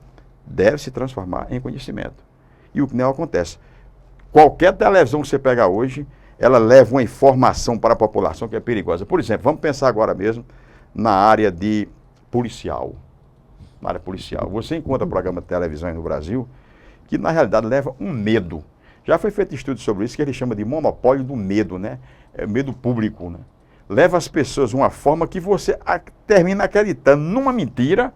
deve se transformar em conhecimento. E o que não acontece. Qualquer televisão que você pega hoje, ela leva uma informação para a população que é perigosa. Por exemplo, vamos pensar agora mesmo na área de policial. Na área policial. Você encontra programa de televisão aí no Brasil que, na realidade, leva um medo. Já foi feito estudo sobre isso, que ele chama de monopólio do medo, né? É medo público, né? Leva as pessoas de uma forma que você termina acreditando numa mentira.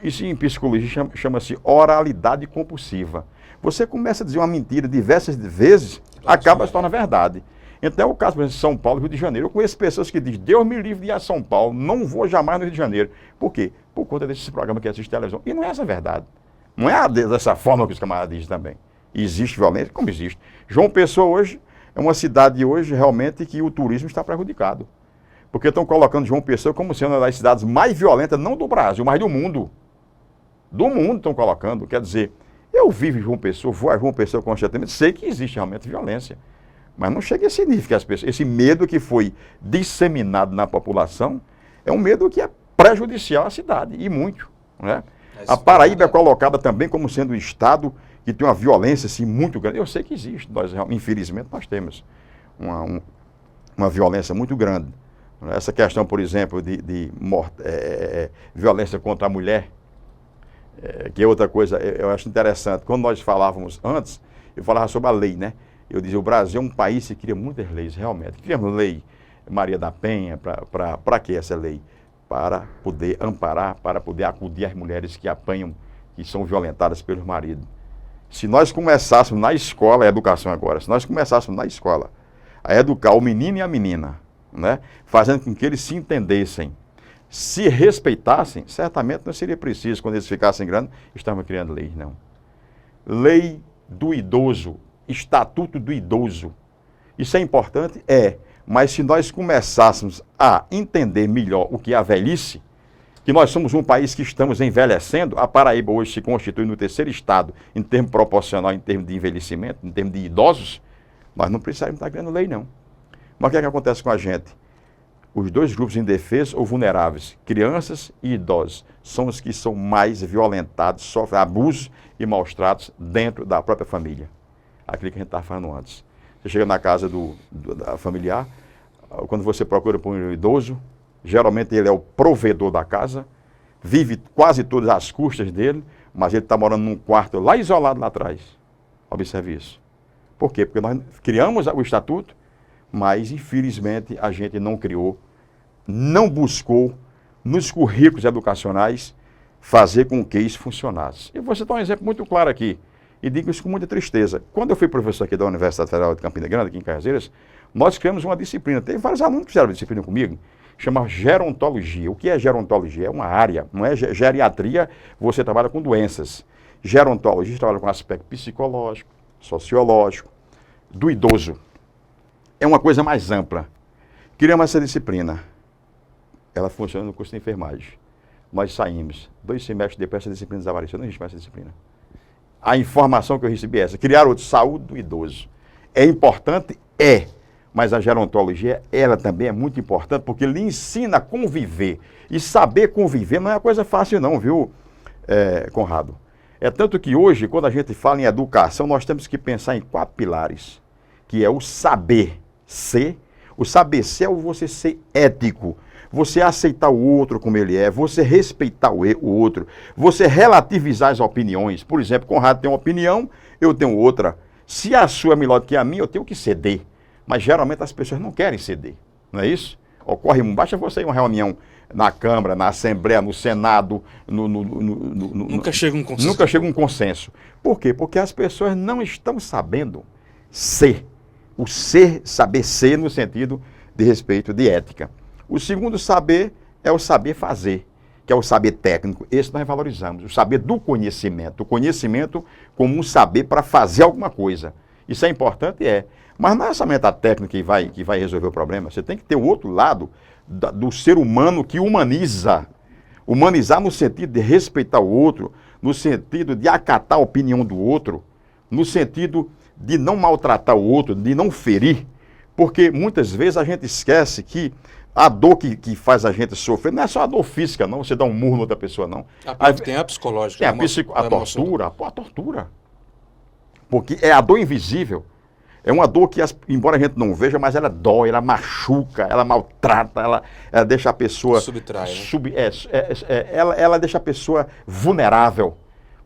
Isso em psicologia chama-se oralidade compulsiva. Você começa a dizer uma mentira diversas vezes, acaba se torna verdade. Então é o caso, por exemplo, de São Paulo e Rio de Janeiro. Eu conheço pessoas que dizem, Deus me livre de ir a São Paulo, não vou jamais no Rio de Janeiro. Por quê? Por conta desse programa que assiste televisão. E não é essa a verdade. Não é dessa forma que os camaradas dizem também. Existe violência? Como existe? João Pessoa hoje é uma cidade hoje realmente que o turismo está prejudicado. Porque estão colocando João Pessoa como sendo uma das cidades mais violentas, não do Brasil, mas do mundo. Do mundo estão colocando. Quer dizer, eu vivo em João Pessoa, vou a João Pessoa constantemente, sei que existe realmente violência. Mas não chega a esse nível que as pessoas... Esse medo que foi disseminado na população é um medo que é prejudicial à cidade, e muito. Né? A Paraíba é colocada também como sendo um estado que tem uma violência assim, muito grande. Eu sei que existe, nós, infelizmente nós temos uma violência muito grande. Essa questão, por exemplo, de violência contra a mulher, que é outra coisa, eu acho interessante. Quando nós falávamos antes, eu falava sobre a lei, né? Eu dizia, o Brasil é um país que cria muitas leis, realmente. Criamos lei Maria da Penha, para que essa lei? Para poder amparar, para poder acudir às mulheres que apanham, que são violentadas pelos maridos. Se nós começássemos na escola, a educação agora, se nós começássemos na escola a educar o menino e a menina, né, fazendo com que eles se entendessem, se respeitassem, certamente não seria preciso, quando eles ficassem grandes, estavam criando leis, não. Lei do idoso, estatuto do idoso. Isso é importante? É. Mas se nós começássemos a entender melhor o que é a velhice, que nós somos um país que estamos envelhecendo, a Paraíba hoje se constitui no terceiro estado, em termos proporcional, em termos de envelhecimento, em termos de idosos, nós não precisaríamos estar criando lei, não. Mas o que é que acontece com a gente? Os dois grupos indefesos ou vulneráveis, crianças e idosos, são os que são mais violentados, sofrem abusos e maus tratos dentro da própria família. Aquilo que a gente estava falando antes. Você chega na casa da familiar, quando você procura por um idoso, geralmente ele é o provedor da casa, vive quase todas as custas dele, mas ele está morando num quarto lá isolado lá atrás. Observe isso. Por quê? Porque nós criamos o estatuto, mas infelizmente a gente não criou, não buscou nos currículos educacionais fazer com que isso funcionasse. E vou citar um exemplo muito claro aqui, e digo isso com muita tristeza. Quando eu fui professor aqui da Universidade Federal de Campina Grande, aqui em Cajazeiras, nós criamos uma disciplina, teve vários alunos que fizeram disciplina comigo, chama gerontologia. O que é gerontologia? É uma área, não é geriatria, você trabalha com doenças. Gerontologia trabalha com aspecto psicológico, sociológico, do idoso. É uma coisa mais ampla. Criamos essa disciplina. Ela funciona no curso de enfermagem. Nós saímos, 2 semestres depois, essa disciplina desapareceu, não existe mais essa disciplina. A informação que eu recebi é essa, criar o saúde do idoso. É importante? É. Mas a gerontologia, ela também é muito importante, porque lhe ensina a conviver. E saber conviver não é uma coisa fácil não, viu, Conrado? É tanto que hoje, quando a gente fala em educação, nós temos que pensar em 4 pilares, que é o saber ser. O saber ser é você ser ético, você aceitar o outro como ele é, você respeitar o outro, você relativizar as opiniões. Por exemplo, Conrado tem uma opinião, eu tenho outra. Se a sua é melhor do que a minha, eu tenho que ceder. Mas geralmente as pessoas não querem ceder, não é isso? Ocorre, basta você ir a uma reunião na Câmara, na Assembleia, no Senado, nunca chega um consenso. Nunca chega um consenso. Por quê? Porque as pessoas não estão sabendo ser. O ser, saber ser no sentido de respeito, de ética. O segundo saber é o saber fazer, que é o saber técnico. Esse nós valorizamos, o saber do conhecimento. O conhecimento como um saber para fazer alguma coisa. Isso é importante? É. Mas não é somente a técnica que vai resolver o problema. Você tem que ter o outro lado do ser humano que humaniza. Humanizar no sentido de respeitar o outro, no sentido de acatar a opinião do outro, no sentido de não maltratar o outro, de não ferir. Porque muitas vezes a gente esquece que a dor que faz a gente sofrer não é só a dor física, não. Você dá um murro na outra pessoa, não. Tem a psicológica. Tem a tortura. Porque é a dor invisível. É uma dor que, embora a gente não veja, mas ela dói, ela machuca, ela maltrata, ela deixa a pessoa... Subtrai, né? Ela deixa a pessoa vulnerável.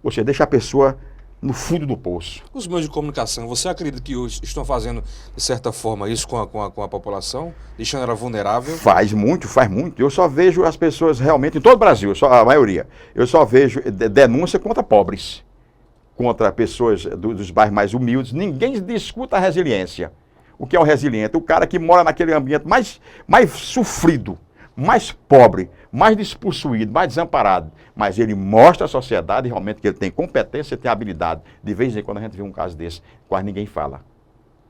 Ou seja, deixa a pessoa no fundo do poço. Os meios de comunicação, você acredita que hoje estão fazendo, de certa forma, isso com a população? Deixando ela vulnerável? Faz muito. Eu só vejo as pessoas realmente, em todo o Brasil, a maioria, eu só vejo denúncia contra pobres. Contra pessoas dos bairros mais humildes. Ninguém discuta a resiliência. O que é o resiliente? O cara que mora naquele ambiente mais sofrido, mais pobre, mais despossuído, mais desamparado. Mas ele mostra à sociedade realmente que ele tem competência, tem habilidade. De vez em quando a gente vê um caso desse, quase ninguém fala.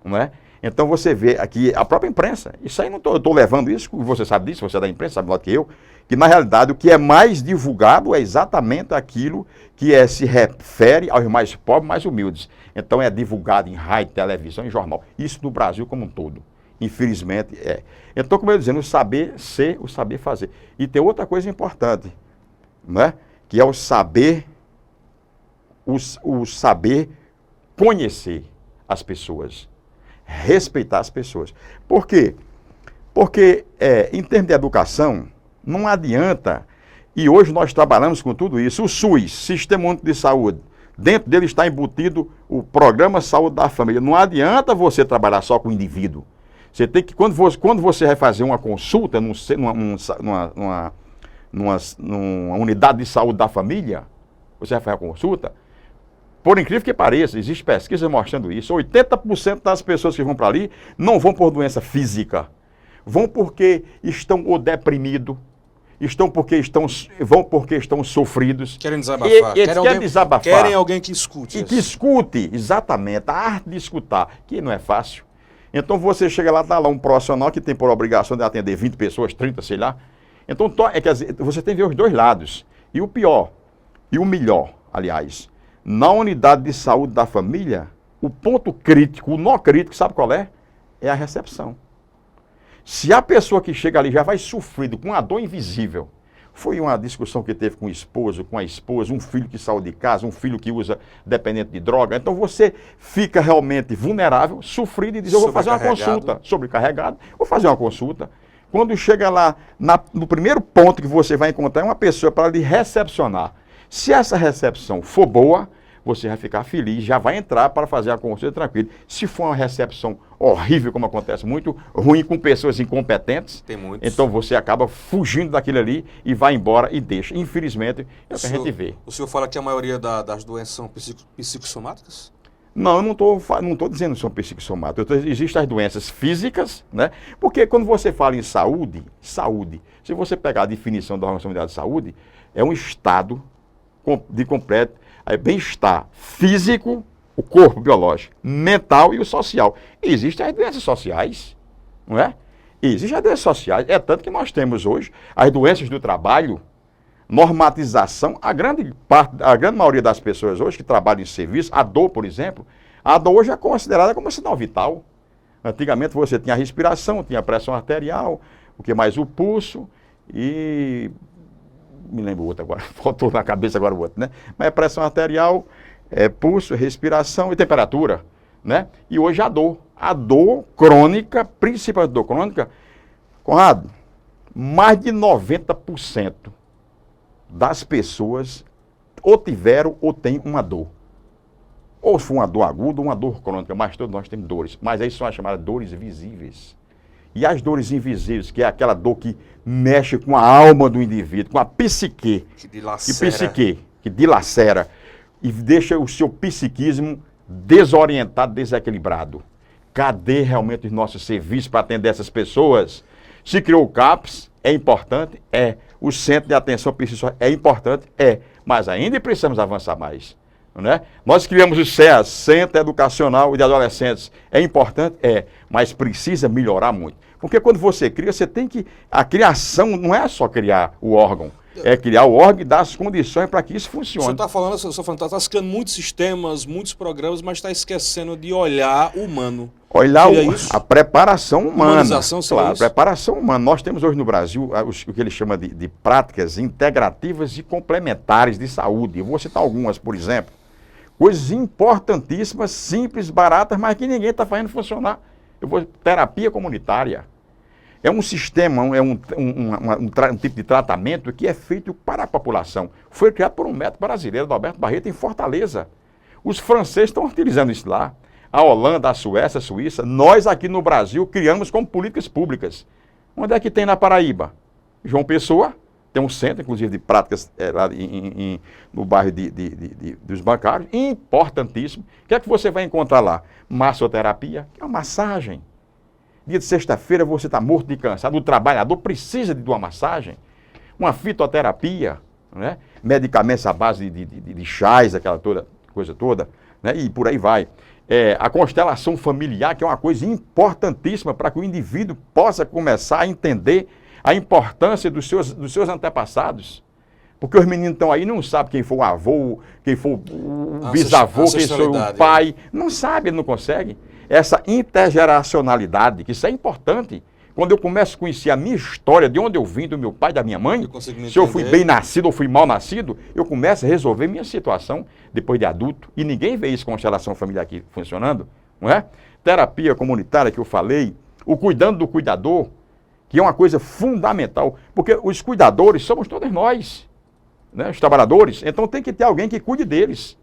Não é? Então você vê aqui a própria imprensa, isso aí eu estou levando isso, você sabe disso, você é da imprensa, sabe melhor que eu, que na realidade o que é mais divulgado é exatamente aquilo que se refere aos mais pobres, mais humildes. Então é divulgado em rádio, televisão e jornal. Isso no Brasil como um todo. Infelizmente é. Então, como eu ia dizendo, o saber ser, o saber fazer. E tem outra coisa importante, né? Que é o saber conhecer as pessoas, respeitar as pessoas. Por quê? Porque em termos de educação, não adianta, e hoje nós trabalhamos com tudo isso, o SUS, Sistema Único de Saúde, dentro dele está embutido o Programa Saúde da Família. Não adianta você trabalhar só com o indivíduo. Você tem que, quando você vai fazer uma consulta numa unidade de saúde da família, você vai fazer a consulta, por incrível que pareça, existe pesquisa mostrando isso, 80% das pessoas que vão para ali não vão por doença física, vão porque estão ou deprimidos, vão porque estão sofridos. Querem desabafar. Querem desabafar. Querem alguém que escute. E que escute, exatamente, a arte de escutar, que não é fácil. Então você chega lá, está lá um profissional que tem por obrigação de atender 20 pessoas, 30, sei lá. Então quer dizer, você tem que ver os dois lados. E o pior, e o melhor, aliás, na unidade de saúde da família, o ponto crítico, o nó crítico, sabe qual é? É a recepção. Se a pessoa que chega ali já vai sofrendo com uma dor invisível, foi uma discussão que teve com o esposo, com a esposa, um filho que saiu de casa, um filho que usa dependente de droga, então você fica realmente vulnerável, sofrido e diz, eu vou fazer uma consulta, sobrecarregado, vou fazer uma consulta. Quando chega lá, no primeiro ponto que você vai encontrar é uma pessoa para lhe recepcionar. Se essa recepção for boa, você vai ficar feliz, já vai entrar para fazer a consulta tranquilo. Se for uma recepção horrível, como acontece muito, ruim com pessoas incompetentes, tem muitos, então você acaba fugindo daquilo ali e vai embora e deixa. Infelizmente, é o que a gente vê. O senhor fala que a maioria das doenças são psicossomáticas? Não, eu não estou dizendo que são psicossomáticas. Existem as doenças físicas, né? Porque quando você fala em saúde, se você pegar a definição da Organização Mundial de Saúde, é um estado de completo bem-estar físico, o corpo biológico, mental e o social. E existem as doenças sociais, não é? Existem as doenças sociais. É tanto que nós temos hoje as doenças do trabalho, normatização. A grande maioria das pessoas hoje que trabalham em serviço, a dor, por exemplo, a dor hoje é considerada como um sinal vital. Antigamente você tinha a respiração, tinha a pressão arterial, o que mais? O pulso e... me lembro o outro agora, faltou na cabeça agora o outro, né? Mas é pressão arterial, pulso, respiração e temperatura, né? E hoje a dor crônica, principalmente dor crônica, Conrado, mais de 90% das pessoas ou tiveram ou têm uma dor. Ou foi uma dor aguda ou uma dor crônica, mas todos nós temos dores. Mas aí são as chamadas dores visíveis. E as dores invisíveis, que é aquela dor que mexe com a alma do indivíduo, com a psique, que dilacera e deixa o seu psiquismo desorientado, desequilibrado. Cadê realmente os nossos serviços para atender essas pessoas? Se criou o CAPS, é importante? É. O Centro de Atenção Psicossocial é importante? É. Mas ainda precisamos avançar mais. Né? Nós criamos o CEAS, Centro Educacional de Adolescentes. É importante? É, mas precisa melhorar muito. Porque quando você cria, você tem que... A criação não é só criar o órgão, é criar o órgão e dar as condições para que isso funcione. O senhor está criando muitos sistemas, muitos programas, mas está esquecendo de olhar o humano. Olhar a preparação humana. Humanização, claro, a preparação humana. Nós temos hoje no Brasil o que ele chama de práticas integrativas e complementares de saúde. Eu vou citar algumas, por exemplo. Coisas importantíssimas, simples, baratas, mas que ninguém está fazendo funcionar. Terapia comunitária. É um sistema, é um tipo de tratamento que é feito para a população. Foi criado por um médico brasileiro, Alberto Barreto, em Fortaleza. Os franceses estão utilizando isso lá. A Holanda, a Suécia, a Suíça. Nós aqui no Brasil criamos como políticas públicas. Onde é que tem na Paraíba? João Pessoa. Tem um centro, inclusive, de práticas lá no bairro dos bancários, importantíssimo. O que é que você vai encontrar lá? Massoterapia, que é uma massagem. Dia de sexta-feira você está morto de cansado, o trabalhador precisa de uma massagem. Uma fitoterapia, né? Medicamentos à base de chás, aquela coisa toda, né? E por aí vai. a constelação familiar, que é uma coisa importantíssima para que o indivíduo possa começar a entender a importância dos seus antepassados. Porque os meninos estão aí, não sabem quem foi o avô, quem foi o bisavô, quem foi o pai. Não sabe, ele não consegue. Essa intergeracionalidade, que isso é importante. Quando eu começo a conhecer a minha história, de onde eu vim, do meu pai, da minha mãe, se eu fui bem nascido ou fui mal nascido, eu começo a resolver minha situação depois de adulto. E ninguém vê isso com constelação familiar aqui funcionando, não é? Terapia comunitária que eu falei, o cuidando do cuidador, que é uma coisa fundamental, porque os cuidadores somos todos nós, né? Os trabalhadores, então tem que ter alguém que cuide deles.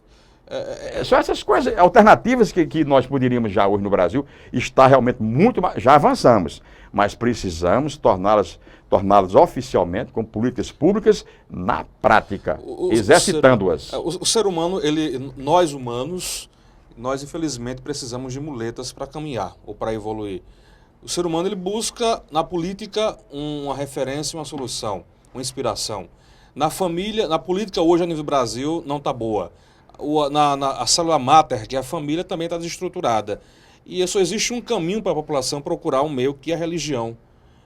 São essas coisas alternativas que nós poderíamos já hoje no Brasil estar realmente muito mais, já avançamos, mas precisamos torná-las oficialmente como políticas públicas na prática, exercitando-as. O ser humano, nós humanos, nós infelizmente precisamos de muletas para caminhar ou para evoluir. O ser humano ele busca na política uma referência, uma solução, uma inspiração. Na família, na política hoje a nível Brasil não está boa. A célula máter, que é a família, também está desestruturada. E só existe um caminho para a população procurar um meio, que é a religião.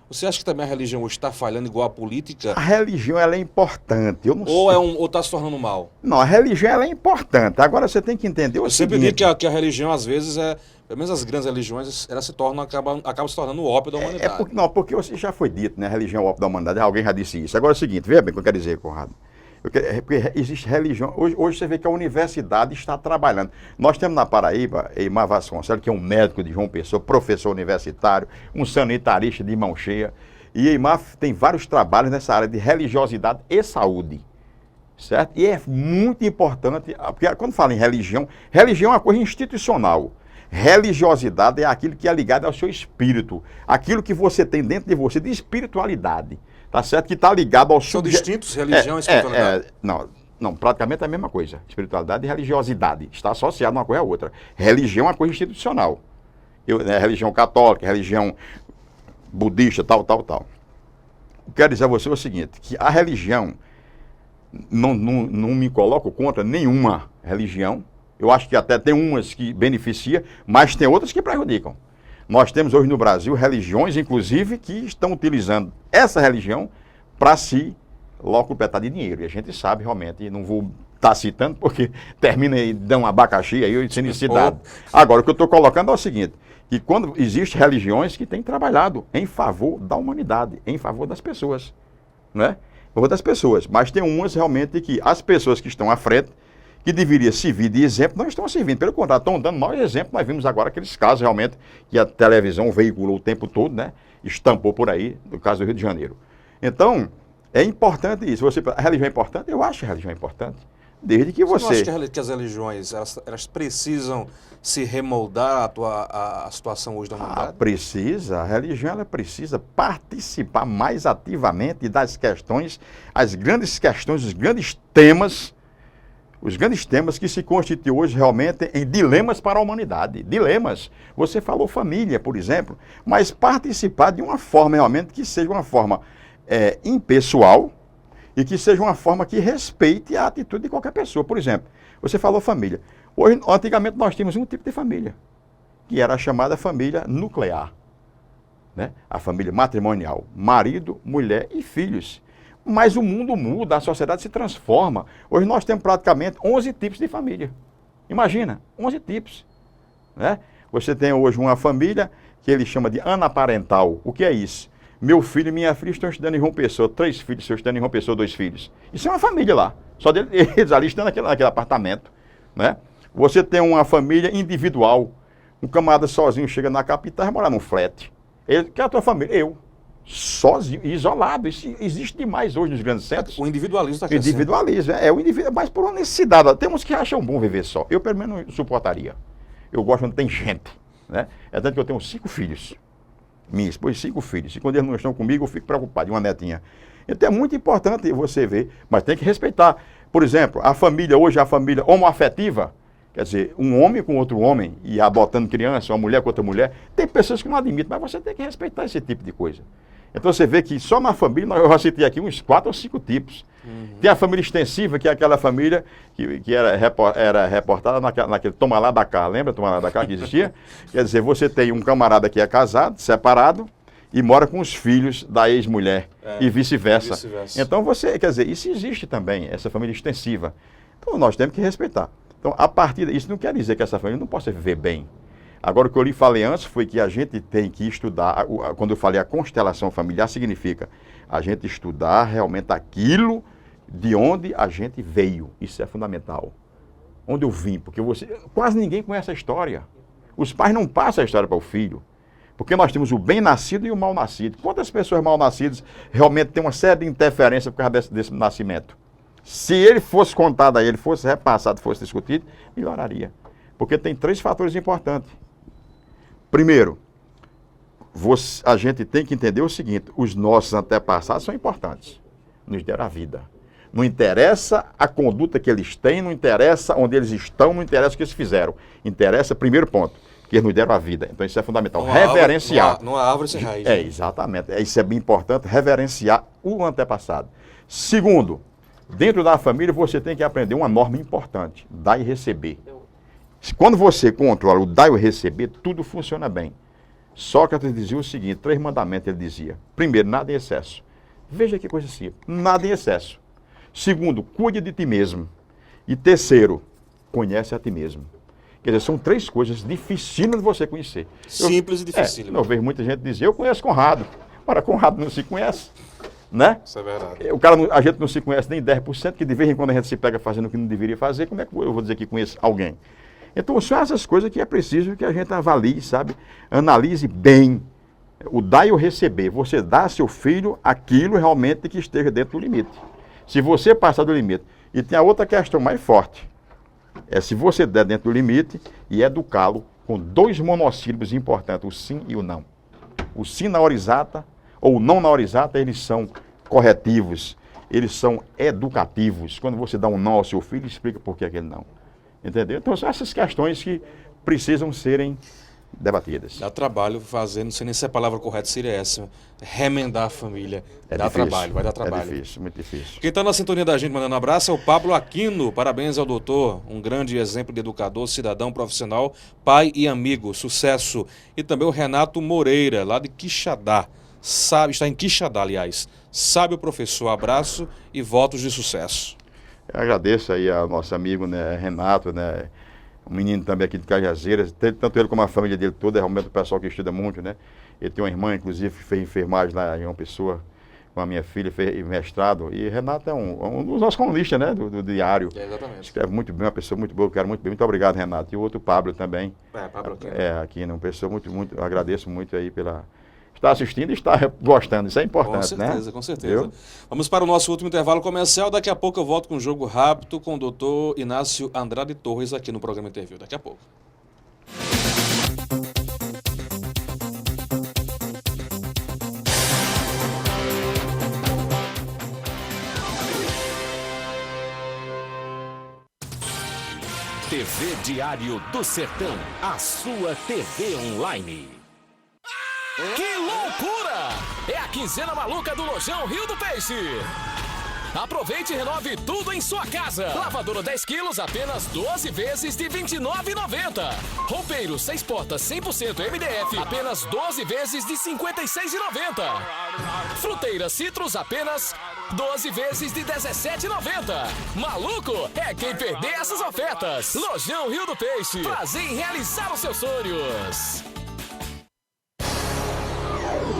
Você acha que também a religião hoje está falhando igual a política? A religião ela é importante. Eu não sei. Ou está se tornando mal? Não, a religião ela é importante. Agora você tem que entender o seguinte. Eu sempre digo que a religião, às vezes, pelo menos as grandes religiões, elas acabam se tornando o ópio da humanidade. Porque já foi dito, né? A religião é o ópio da humanidade. Alguém já disse isso. Agora é o seguinte, veja bem o que eu quero dizer, Conrado. Porque existe religião. Hoje você vê que a universidade está trabalhando. Nós temos na Paraíba, Eimar Vasconcelos, que é um médico de João Pessoa, professor universitário, um sanitarista de mão cheia. E Eimar tem vários trabalhos nessa área de religiosidade e saúde. Certo? E é muito importante, porque quando fala em religião é uma coisa institucional. Religiosidade é aquilo que é ligado ao seu espírito, aquilo que você tem dentro de você de espiritualidade. Tá certo? Que está ligado ao... São distintos, religião e espiritualidade? Não, praticamente é a mesma coisa. Espiritualidade e religiosidade. Está associado uma coisa à outra. Religião é uma coisa institucional. Religião católica, religião budista, tal. Quero dizer a você o seguinte, que a religião, não me coloco contra nenhuma religião. Eu acho que até tem umas que beneficiam, mas tem outras que prejudicam. Nós temos hoje no Brasil religiões, inclusive, que estão utilizando essa religião para se locupletar de dinheiro. E a gente sabe realmente, e não vou estar citando porque termina e dá um abacaxi aí, sem necessidade. Agora, o que eu estou colocando é o seguinte, que quando existem religiões que têm trabalhado em favor da humanidade, em favor das pessoas, né? Em favor das pessoas. Mas tem umas realmente que as pessoas que estão à frente, que deveria servir de exemplo, não estão servindo. Pelo contrário, estão dando mau exemplo. Nós vimos agora aqueles casos realmente que a televisão veiculou o tempo todo, né? Estampou por aí, no caso do Rio de Janeiro. Então, é importante isso. A religião é importante? Eu acho que a religião é importante. Desde que você... Você não acha que as religiões, elas precisam se remoldar a situação hoje da humanidade? Precisa. A religião ela precisa participar mais ativamente das questões, as grandes questões, os grandes temas que se constituem hoje realmente em dilemas para a humanidade. Dilemas. Você falou família, por exemplo, mas participar de uma forma realmente que seja uma forma impessoal e que seja uma forma que respeite a atitude de qualquer pessoa. Por exemplo, você falou família. Antigamente nós tínhamos um tipo de família, que era a chamada família nuclear, né? A família matrimonial, marido, mulher e filhos. Mas o mundo muda, a sociedade se transforma. Hoje nós temos praticamente 11 tipos de família. Imagina, 11 tipos. Né? Você tem hoje uma família que ele chama de anaparental. O que é isso? Meu filho e minha filha estão estudando em João Pessoa, 3 filhos, estão estudando em João Pessoa, 2 filhos. Isso é uma família lá. Só eles ali estão naquele apartamento. Né? Você tem uma família individual. Um camarada sozinho chega na capital e vai morar num flat. Que é a tua família? Eu. Sozinho, isolado. Isso existe demais hoje nos grandes centros. O individualismo está crescendo. Individualismo, o indivíduo, mas por uma necessidade. Temos que achar bom viver só. Eu, pelo menos, não suportaria. Eu gosto quando tem gente. Né? É tanto que eu tenho 5 filhos. Minha esposa, 5 filhos. E quando eles não estão comigo, eu fico preocupado. E uma netinha. Então é muito importante você ver, mas tem que respeitar. Por exemplo, a família hoje, a família homoafetiva, quer dizer, um homem com outro homem e adotando criança, uma mulher com outra mulher, tem pessoas que não admitem, mas você tem que respeitar esse tipo de coisa. Então você vê que só na família, eu já citei aqui uns 4 ou 5 tipos. Tem a família extensiva, que é aquela família que era reportada naquele Toma lá da cá. Lembra Toma lá da cá que existia? Quer dizer, você tem um camarada que é casado, separado, e mora com os filhos da ex-mulher, e vice-versa. Então quer dizer, isso existe também, essa família extensiva. Então nós temos que respeitar. Então, a partir disso não quer dizer que essa família não possa viver bem. Agora, o que eu lhe falei antes foi que a gente tem que estudar, quando eu falei a constelação familiar, significa a gente estudar realmente aquilo de onde a gente veio. Isso é fundamental. Onde eu vim, porque quase ninguém conhece a história. Os pais não passam a história para o filho. Porque nós temos o bem-nascido e o mal-nascido. Quantas pessoas mal-nascidas realmente têm uma série de interferência por causa desse nascimento? Se ele fosse contado a ele, fosse repassado, fosse discutido, melhoraria. Porque tem 3 fatores importantes. Primeiro, a gente tem que entender o seguinte: os nossos antepassados são importantes. Nos deram a vida. Não interessa a conduta que eles têm, não interessa onde eles estão, não interessa o que eles fizeram. Interessa, primeiro ponto, que eles nos deram a vida. Então isso é fundamental. Reverenciar. Não há árvore sem raiz. Exatamente. Isso é bem importante, reverenciar o antepassado. Segundo, dentro da família você tem que aprender uma norma importante: dar e receber. Quando você controla o dar e o receber, tudo funciona bem. Sócrates dizia o seguinte, 3 mandamentos ele dizia. Primeiro, nada em excesso. Veja que coisa simples, nada em excesso. Segundo, cuide de ti mesmo. E terceiro, conhece a ti mesmo. Quer dizer, são 3 coisas dificílimas de você conhecer. Simples e dificílimas. Eu vejo muita gente dizer, eu conheço Conrado. Ora, Conrado não se conhece, né? Isso é verdade. A gente não se conhece nem 10%, que de vez em quando a gente se pega fazendo o que não deveria fazer. Como é que eu vou dizer que conheço alguém? Então, são essas coisas que é preciso que a gente avalie, sabe? Analise bem o dar e o receber. Você dá a seu filho aquilo realmente que esteja dentro do limite. Se você passar do limite. E tem a outra questão mais forte. É se você der dentro do limite e educá-lo com 2 monossílabos importantes, o sim e o não. O sim na hora exata ou o não na hora exata, eles são corretivos, eles são educativos. Quando você dá um não ao seu filho, explica por que aquele não. Entendeu? Então, são essas questões que precisam serem debatidas. Dá trabalho fazer, não sei nem se a palavra correta seria essa, remendar a família. Dá difícil, trabalho, vai dar trabalho. É difícil, muito difícil. Quem está na sintonia da gente mandando um abraço é o Pablo Aquino. Parabéns ao doutor, um grande exemplo de educador, cidadão, profissional, pai e amigo. Sucesso. E também o Renato Moreira, lá de Quixadá. Está em Quixadá, aliás. Sábio professor, abraço e votos de sucesso. Eu agradeço aí ao nosso amigo, né, Renato, né, um menino também aqui de Cajazeiras, tanto ele como a família dele toda, é realmente o pessoal que estuda muito, né. Ele tem uma irmã, inclusive, que fez enfermagem lá em uma pessoa, com a minha filha, fez mestrado. E Renato é um dos nossos colunistas, né, do diário. Exatamente. Escreve muito bem, uma pessoa muito boa, eu quero muito bem. Muito obrigado, Renato. E o outro Pablo também. Pablo Aquino. Aqui, uma pessoa muito, eu agradeço muito aí pela... Está assistindo e está gostando, isso é importante, né? Com certeza. Vamos para o nosso último intervalo comercial. Daqui a pouco eu volto com um jogo rápido com o doutor Inácio Andrade Torres aqui no programa Interview. Daqui a pouco. TV Diário do Sertão, a sua TV online. Que loucura! É a quinzena maluca do Lojão Rio do Peixe. Aproveite e renove tudo em sua casa. Lavadora 10 quilos, apenas 12 vezes de R$ 29,90. Roupeiro 6 portas 100% MDF, apenas 12 vezes de R$ 56,90. Fruteira Citrus, apenas 12 vezes de R$ 17,90. Maluco é quem perder essas ofertas. Lojão Rio do Peixe, prazer em realizar os seus sonhos.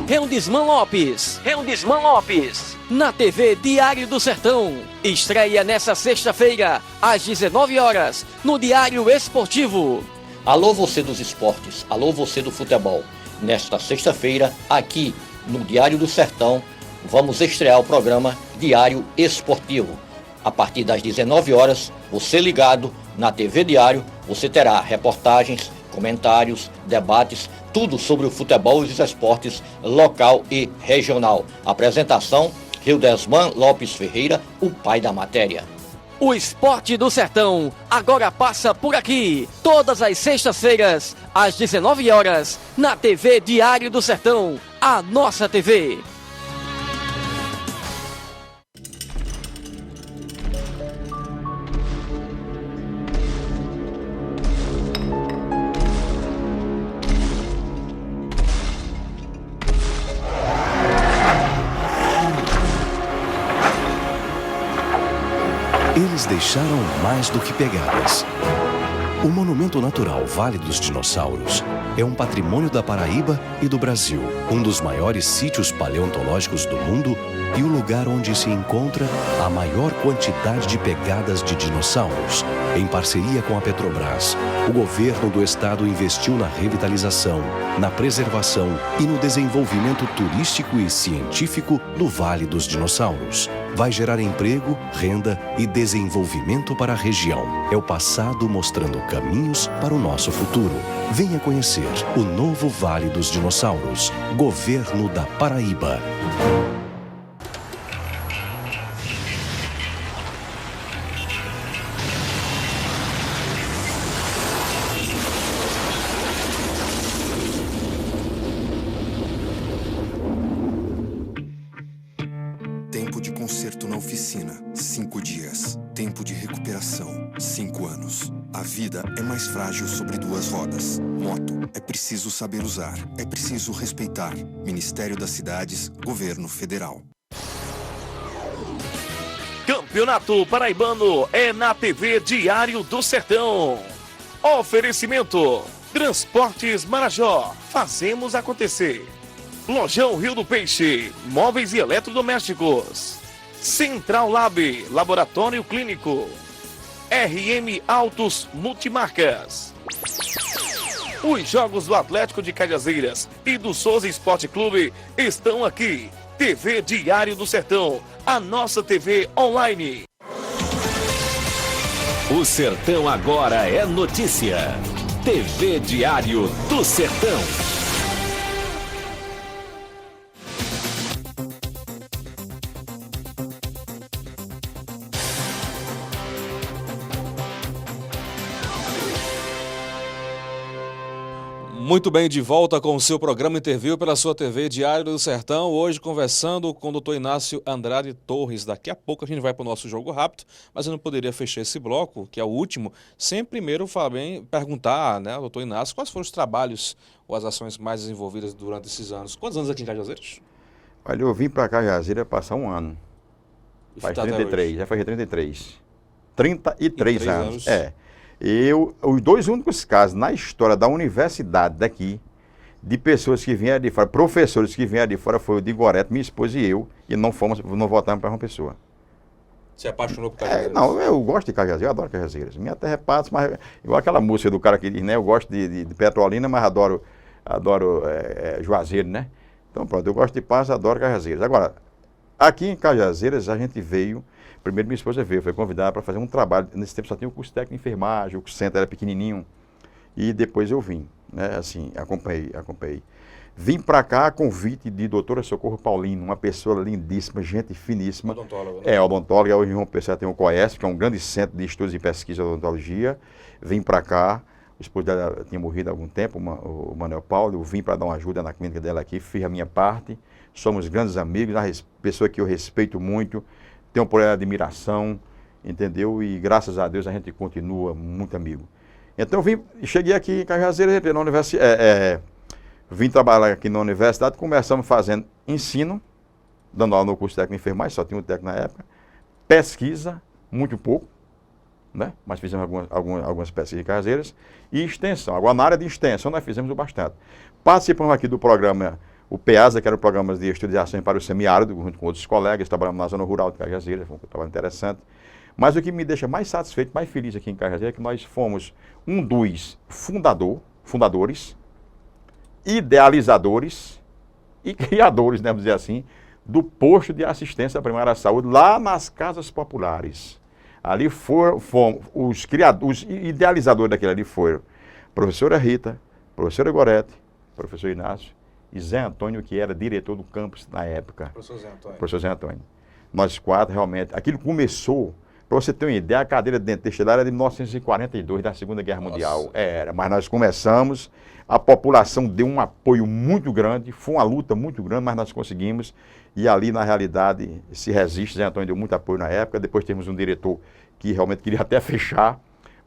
Reundisman Lopes, na TV Diário do Sertão. Estreia nessa sexta-feira, às 19 horas, no Diário Esportivo. Alô você dos esportes, alô você do futebol. Nesta sexta-feira, aqui no Diário do Sertão, vamos estrear o programa Diário Esportivo. A partir das 19 horas, você ligado na TV Diário, você terá reportagens, comentários, debates, tudo sobre o futebol e os esportes local e regional. Apresentação, Reundisman Lopes Ferreira, o pai da matéria. O Esporte do Sertão agora passa por aqui, todas as sextas-feiras, às 19 horas, na TV Diário do Sertão, a nossa TV. Eles deixaram mais do que pegadas. O Monumento Natural Vale dos Dinossauros é um patrimônio da Paraíba e do Brasil, um dos maiores sítios paleontológicos do mundo e o lugar onde se encontra a maior quantidade de pegadas de dinossauros. Em parceria com a Petrobras, o governo do estado investiu na revitalização, na preservação e no desenvolvimento turístico e científico do Vale dos Dinossauros. Vai gerar emprego, renda e desenvolvimento para a região. É o passado mostrando caminhos para o nosso futuro. Venha conhecer o novo Vale dos Dinossauros, Governo da Paraíba. Tempo de conserto na oficina, 5 dias. Tempo de recuperação, 5 anos. A vida é mais frágil sobre 2 rodas. Moto, é preciso saber usar, é preciso respeitar. Ministério das Cidades, Governo Federal. Campeonato Paraibano é na TV Diário do Sertão. Oferecimento: Transportes Marajó. Fazemos acontecer. Lojão Rio do Peixe, móveis e eletrodomésticos. Central Lab, laboratório clínico. RM Autos Multimarcas. Os jogos do Atlético de Cajazeiras e do Souza Esporte Clube estão aqui. TV Diário do Sertão, a nossa TV online. O Sertão agora é notícia. TV Diário do Sertão. Muito bem, de volta com o seu programa Interview pela sua TV Diário do Sertão. Hoje conversando com o doutor Inácio Andrade Torres. Daqui a pouco a gente vai para o nosso jogo rápido, mas eu não poderia fechar esse bloco, que é o último, sem primeiro perguntar, né, ao doutor Inácio, quais foram os trabalhos ou as ações mais desenvolvidas durante esses anos. Quantos anos aqui em Cajazeiras? Olha, eu vim para Cajazeiras passar um ano. Faz 33, já faz 33. 33 anos. É. Os 2 únicos casos na história da universidade daqui, de pessoas que vieram de fora, professores que vieram de fora, foi o de Gorete, minha esposa e eu, e não voltamos para uma pessoa. Se apaixonou por Cajazeiras? Não, eu gosto de Cajazeiras, eu adoro Cajazeiras. Minha terra é pátria, mas igual aquela música do cara que diz, né, eu gosto de Petrolina, mas adoro Juazeiro, né? Então pronto, eu gosto de Paz, adoro Cajazeiras. Agora, aqui em Cajazeiras a gente veio. Primeiro minha esposa veio, foi convidada para fazer um trabalho. Nesse tempo só tinha o curso técnico de enfermagem, o centro era pequenininho. E depois eu vim, né, assim, acompanhei. Vim para cá a convite de doutora Socorro Paulino, uma pessoa lindíssima, gente finíssima. Odontóloga, né? É, odontóloga. Hoje em João Pessoa tem o COESP, que é um grande centro de estudos e pesquisa de odontologia. Vim para cá, o esposo dela tinha morrido há algum tempo, o Manuel Paulo. Eu vim para dar uma ajuda na clínica dela aqui, fiz a minha parte. Somos grandes amigos, uma pessoa que eu respeito muito. Tenho por ela admiração, entendeu? E graças a Deus a gente continua muito amigo. Então cheguei aqui em Cajazeiras, na universidade, vim trabalhar aqui na universidade, começamos fazendo ensino, dando aula no curso técnico de enfermagem, só tinha um técnico na época, pesquisa, muito pouco, né? Mas fizemos algumas pesquisas em Cajazeiras, e extensão. Agora na área de extensão nós fizemos o bastante. Participamos aqui do programa o PEASA, que era o Programa de Estudo de Ações para o Semiárido, junto com outros colegas, trabalhamos na zona rural de Cajazeiras, foi um trabalho interessante. Mas o que me deixa mais satisfeito, mais feliz aqui em Cajazeiras é que nós fomos um dos fundadores, idealizadores e criadores, né, vamos dizer assim, do posto de assistência primária à saúde lá nas casas populares. Ali foram os idealizadores daquilo ali foram a professora Rita, professora Gorete, professor Inácio, e Zé Antônio, que era diretor do campus na época. Professor Zé Antônio. Nós 4, realmente. Aquilo começou, para você ter uma ideia, a cadeira de dentista lá era de 1942, da Segunda Guerra Mundial. Era, mas nós começamos, a população deu um apoio muito grande, foi uma luta muito grande, mas nós conseguimos. E ali, na realidade, se resiste. Zé Antônio deu muito apoio na época. Depois temos um diretor que realmente queria até fechar,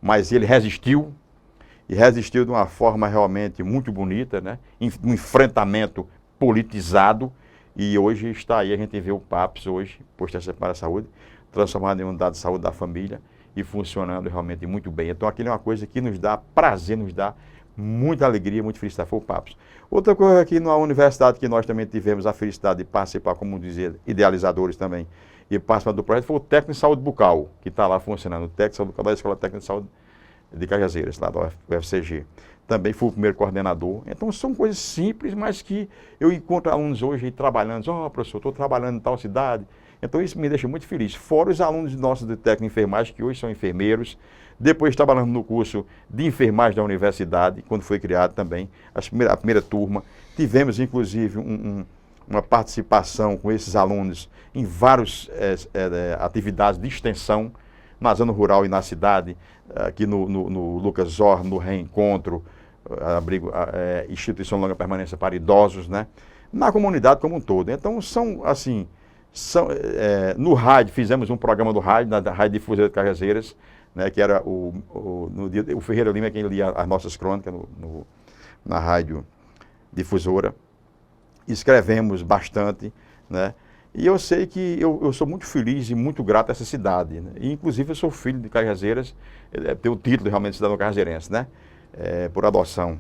mas ele resistiu. E resistiu de uma forma realmente muito bonita, né? Um enfrentamento politizado, e hoje está aí, a gente vê o PAPS hoje, Posto de Assistência para a Saúde, transformado em unidade de saúde da família e funcionando realmente muito bem. Então, aquilo é uma coisa que nos dá prazer, nos dá muita alegria, muita felicidade. Foi o PAPS. Outra coisa aqui na universidade que nós também tivemos a felicidade de participar, como dizia, idealizadores também, e participar do projeto, foi o técnico de saúde bucal, que está lá funcionando, o técnico de saúde bucal da Escola Técnica de Saúde de Cajazeiras, lá da UFCG. Também fui o primeiro coordenador. Então, são coisas simples, mas que eu encontro alunos hoje aí trabalhando. Professor, estou trabalhando em tal cidade. Então, isso me deixa muito feliz. Fora os alunos nossos de técnico de enfermagem, que hoje são enfermeiros. Depois, trabalhando no curso de enfermagem da universidade, quando foi criado também, a primeira turma. Tivemos, inclusive, uma participação com esses alunos em várias atividades de extensão, na zona rural e na cidade, aqui no Lucas Zor, no Reencontro, Instituição de Longa Permanência para Idosos, né? Na comunidade como um todo. Então, no rádio, fizemos um programa do rádio, na Rádio Difusora de Cajazeiras, né, que era o Ferreira Lima, quem lia as nossas crônicas na Rádio Difusora. Escrevemos bastante, né? E eu sei que eu sou muito feliz e muito grato a essa cidade, né? E, inclusive, eu sou filho de Cajazeiras, tenho o título realmente de cidadão cajazeirense, né? Por adoção.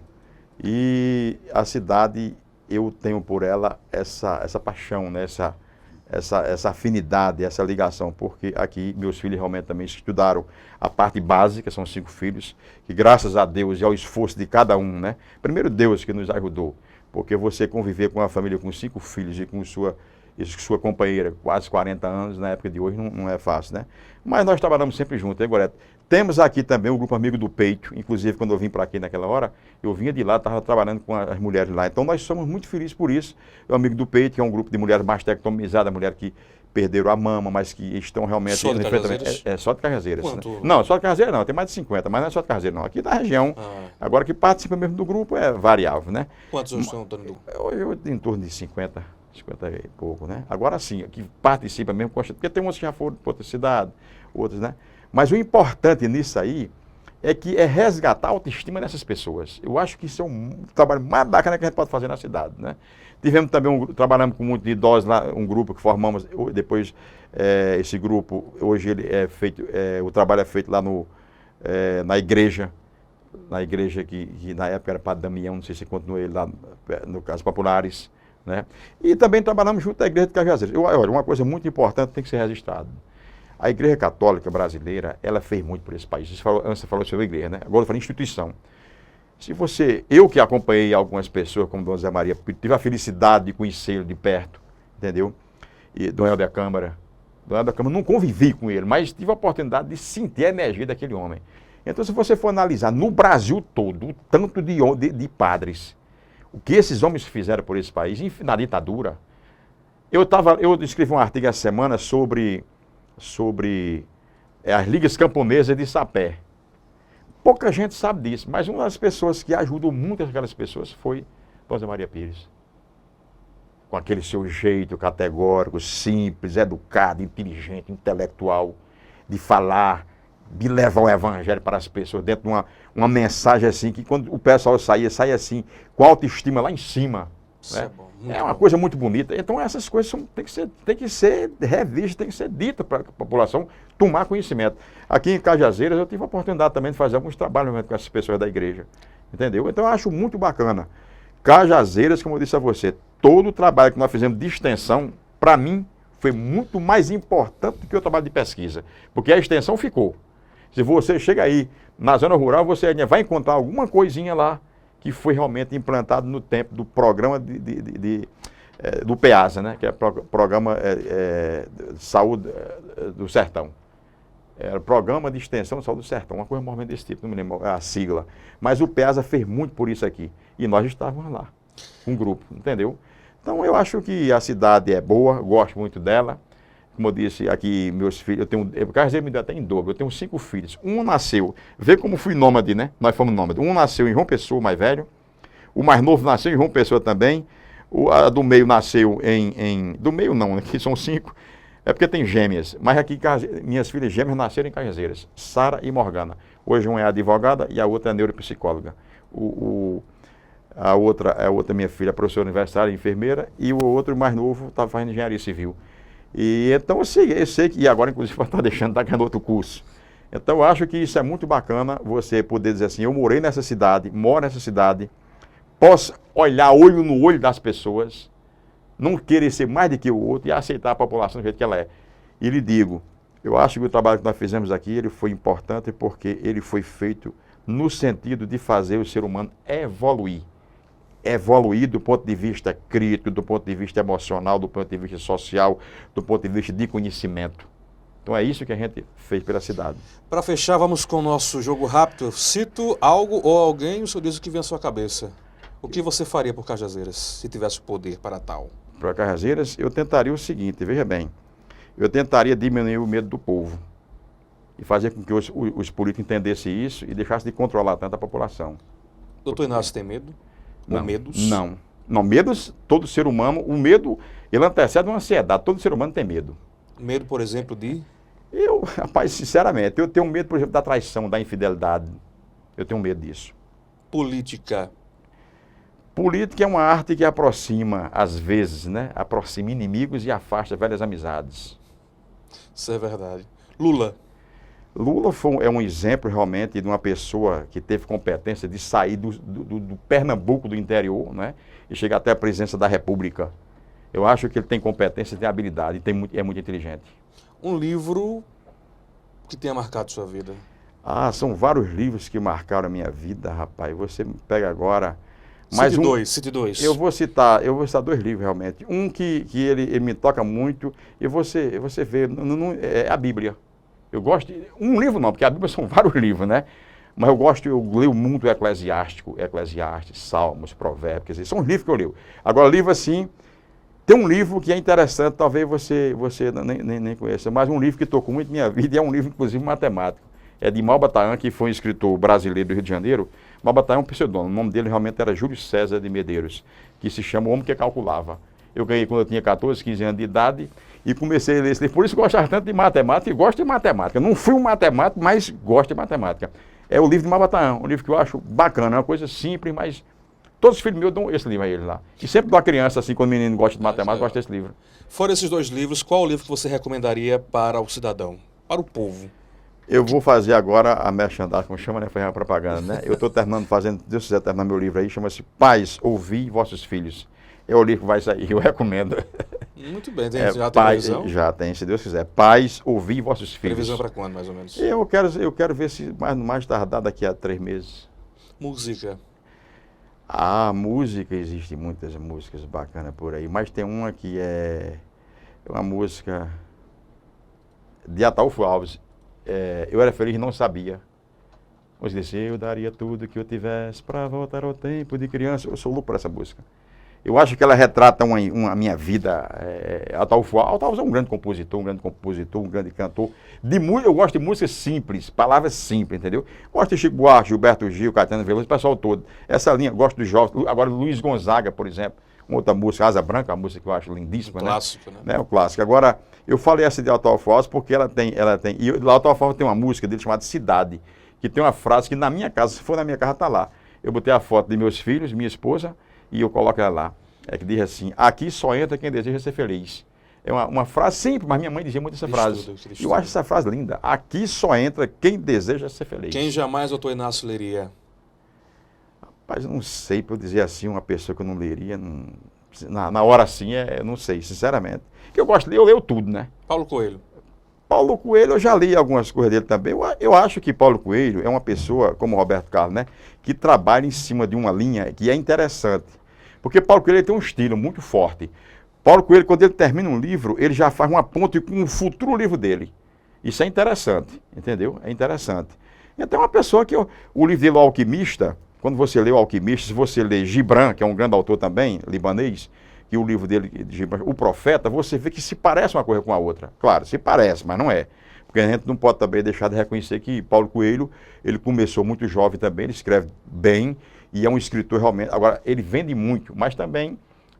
E a cidade, eu tenho por ela essa paixão, né? Essa afinidade, essa ligação, porque aqui meus filhos realmente também estudaram a parte básica, são 5 filhos, que graças a Deus e ao esforço de cada um, né? Primeiro Deus que nos ajudou, porque você conviver com uma família com 5 filhos e com sua companheira, quase 40 anos, na época de hoje, não é fácil, né? Mas nós trabalhamos sempre juntos, hein, Goreto? Temos aqui também o grupo Amigo do Peito, inclusive quando eu vim para aqui naquela hora, eu vinha de lá, estava trabalhando com as mulheres lá. Então nós somos muito felizes por isso. O Amigo do Peito, que é um grupo de mulheres mastectomizadas, mulheres que perderam a mama, mas que estão realmente... Só de Cajazeiras? Só de Cajazeiras. Quanto? Né? Não, só de Cajazeiras não, tem mais de 50, mas não é só de Cajazeiras não. Aqui da região, agora que participa mesmo do grupo é variável, né? Quantos hoje estão, Antônio? Hoje em torno de 50 e pouco, né? Agora sim, que participa mesmo, porque tem uns que já foram para outra cidade, outros, né? Mas o importante nisso aí é que é resgatar a autoestima dessas pessoas. Eu acho que isso é um trabalho mais bacana que a gente pode fazer na cidade, né? Tivemos também, trabalhamos com muitos idosos lá, um grupo que formamos, depois esse grupo, hoje ele é feito, o trabalho é feito lá na igreja que na época era Padre Damião, não sei se continua ele lá no Casas Populares, né? E também trabalhamos junto à Igreja de Cajazeiras. Olha, uma coisa muito importante tem que ser registrada. A Igreja Católica Brasileira, ela fez muito por esse país. Antes você falou sobre a igreja, né? Agora eu falei instituição. Eu que acompanhei algumas pessoas, como Dona Zé Maria, tive a felicidade de conhecê-lo de perto, entendeu? E Dom Helder Câmara. Dom Helder Câmara, não convivi com ele, mas tive a oportunidade de sentir a energia daquele homem. Então, se você for analisar no Brasil todo, o tanto de padres, o que esses homens fizeram por esse país, na ditadura. Eu escrevi um artigo essa semana sobre as ligas camponesas de Sapé. Pouca gente sabe disso, mas uma das pessoas que ajudou muito aquelas pessoas foi Dona Zé Maria Pires. Com aquele seu jeito categórico, simples, educado, inteligente, intelectual, de falar, de levar o evangelho para as pessoas dentro de uma mensagem assim, que quando o pessoal saía assim, com autoestima lá em cima. Isso Né? é bom. É uma coisa muito bonita. Então essas coisas tem que ser revistas, tem que ser ditas para a população tomar conhecimento. Aqui em Cajazeiras eu tive a oportunidade também de fazer alguns trabalhos com essas pessoas da igreja. Entendeu? Então eu acho muito bacana. Cajazeiras, como eu disse a você, todo o trabalho que nós fizemos de extensão, para mim, foi muito mais importante do que o trabalho de pesquisa. Porque a extensão ficou. Se você chega aí na zona rural, você ainda vai encontrar alguma coisinha lá que foi realmente implantado no tempo do programa do PEASA, né? Que é o Programa Saúde do Sertão. Era Programa de Extensão de Saúde do Sertão, uma coisa mais desse tipo, não me lembro a sigla. Mas o PEASA fez muito por isso aqui. E nós estávamos lá, um grupo, entendeu? Então eu acho que a cidade é boa, gosto muito dela. Como eu disse aqui, meus filhos, o Cajazeiras me deu até em dobro, eu tenho 5 filhos. Um nasceu, vê como fui nômade, né? Nós fomos nômades. Um nasceu em João Pessoa, o mais velho. O mais novo nasceu em João Pessoa também. A do meio nasceu do meio não, aqui são 5. É porque tem gêmeas. Mas aqui, minhas filhas gêmeas nasceram em Cajazeiras. Sara e Morgana. Hoje uma é advogada e a outra é neuropsicóloga. A outra minha filha, professora universitária, enfermeira. E o outro mais novo estava fazendo engenharia civil. E então eu sei que, e agora inclusive está deixando, está ganhando outro curso. Então eu acho que isso é muito bacana, você poder dizer assim, eu morei nessa cidade, moro nessa cidade, posso olhar olho no olho das pessoas, não querer ser mais do que o outro e aceitar a população do jeito que ela é. E lhe digo, eu acho que o trabalho que nós fizemos aqui, ele foi importante porque ele foi feito no sentido de fazer o ser humano evoluir. Evoluir do ponto de vista crítico, do ponto de vista emocional, do ponto de vista social, do ponto de vista de conhecimento. Então é isso que a gente fez pela cidade. Para fechar, vamos com o nosso jogo rápido. Cito algo ou alguém, o senhor diz o que vem à sua cabeça. O que você faria por Cajazeiras, se tivesse o poder para tal? Para Cajazeiras, eu tentaria o seguinte, veja bem, eu tentaria diminuir o medo do povo e fazer com que os políticos entendessem isso e deixassem de controlar tanto a população. Doutor Inácio tem medo? Não, ou medos? Não, medos, todo ser humano, o medo, ele antecede uma ansiedade, todo ser humano tem medo. Medo, por exemplo, de? Rapaz, sinceramente, eu tenho medo, por exemplo, da traição, da infidelidade. Eu tenho medo disso. Política. Política é uma arte que aproxima, às vezes, né? Aproxima inimigos e afasta velhas amizades. Isso é verdade. Lula. Lula é um exemplo realmente de uma pessoa que teve competência de sair do Pernambuco, do interior, né? E chegar até a presidência da República. Eu acho que ele tem competência, tem habilidade e é muito inteligente. Um livro que tenha marcado sua vida? São vários livros que marcaram a minha vida, rapaz. Você me pega agora... Cite dois. Eu vou citar 2 livros, realmente. Um que ele me toca muito, e você vê, é a Bíblia. Eu gosto um livro não, porque a Bíblia são vários livros, né? Mas eu leio muito Eclesiastes, Salmos, Provérbios, quer dizer, são livros que eu leio. Agora, livro assim, tem um livro que é interessante, talvez você nem conheça, mas um livro que tocou muito minha vida, e é um livro, inclusive, matemático. É de Malba-Tahan, que foi um escritor brasileiro do Rio de Janeiro. Malba-Tahan é um pseudônimo, o nome dele realmente era Júlio César de Medeiros, que se chama O Homem que Calculava. Eu ganhei quando eu tinha 14, 15 anos de idade e comecei a ler esse livro. Por isso gostava tanto de matemática e gosto de matemática. Não fui um matemático, mas gosto de matemática. É o livro de Malba-Tahan, um livro que eu acho bacana, é uma coisa simples, mas todos os filhos meus dão esse livro a ele lá. E sempre dou a criança, assim, quando o menino gosta de matemática, gosta desse livro. Fora esses 2 livros, qual o livro que você recomendaria para o cidadão, para o povo? Eu vou fazer agora a merchandising, como chama, né? Fazer uma propaganda, né? Eu estou terminando, Deus quiser terminar meu livro aí, chama-se Pais, Ouvi Vossos Filhos. É o livro que vai sair, eu recomendo. Muito bem, já tem previsão? Já tem, se Deus quiser. Pais, Ouvi Vossos Filhos. Previsão para quando, mais ou menos? Eu quero ver se mais tardar daqui a 3 meses. Música. Música, existem muitas músicas bacanas por aí, mas tem uma que é uma música de Ataúfo Alves. Eu era feliz e não sabia. Vamos dizer, eu daria tudo que eu tivesse para voltar ao tempo de criança. Eu sou louco por essa música. Eu acho que ela retrata a minha vida. Ataúfo Alves é um grande compositor, um grande cantor. Eu gosto de músicas simples, palavras simples, entendeu? Gosto de Chico Buarque, Gilberto Gil, Caetano Veloso, o pessoal todo. Essa linha, gosto dos jovens. Agora, Luiz Gonzaga, por exemplo. Uma outra música, Asa Branca, uma música que eu acho lindíssima, né? Clássico, né? O clássico. Agora, eu falei essa de Ataúfo Alves porque ela tem... E o Ataúfo Alves tem uma música dele chamada Cidade, que tem uma frase que na minha casa, se for na minha casa, está lá. Eu botei a foto de meus filhos, minha esposa, e eu coloco ela lá. Que diz assim, aqui só entra quem deseja ser feliz. É uma frase simples, mas minha mãe dizia muito essa frase. Eu acho essa frase linda. Aqui só entra quem deseja ser feliz. Quem jamais o doutor Inácio leria? Rapaz, não sei, para eu dizer assim, uma pessoa que eu não leria... Na hora assim, eu não sei, sinceramente. Que eu gosto de ler, eu leio tudo, né? Paulo Coelho. Paulo Coelho, eu já li algumas coisas dele também. Eu acho que Paulo Coelho é uma pessoa, como Roberto Carlos, né? Que trabalha em cima de uma linha que é interessante. Porque Paulo Coelho tem um estilo muito forte. Paulo Coelho, quando ele termina um livro, ele já faz uma ponte com o futuro livro dele. Isso é interessante, entendeu? É interessante. Então, uma pessoa que... O livro dele, O Alquimista... Quando você lê O Alquimista, se você lê Gibran, que é um grande autor também, libanês, que o livro dele, Gibran, O Profeta, você vê que se parece uma coisa com a outra. Claro, se parece, mas não é. Porque a gente não pode também deixar de reconhecer que Paulo Coelho, ele começou muito jovem também, ele escreve bem e é um escritor realmente. Agora, ele vende muito, mas também,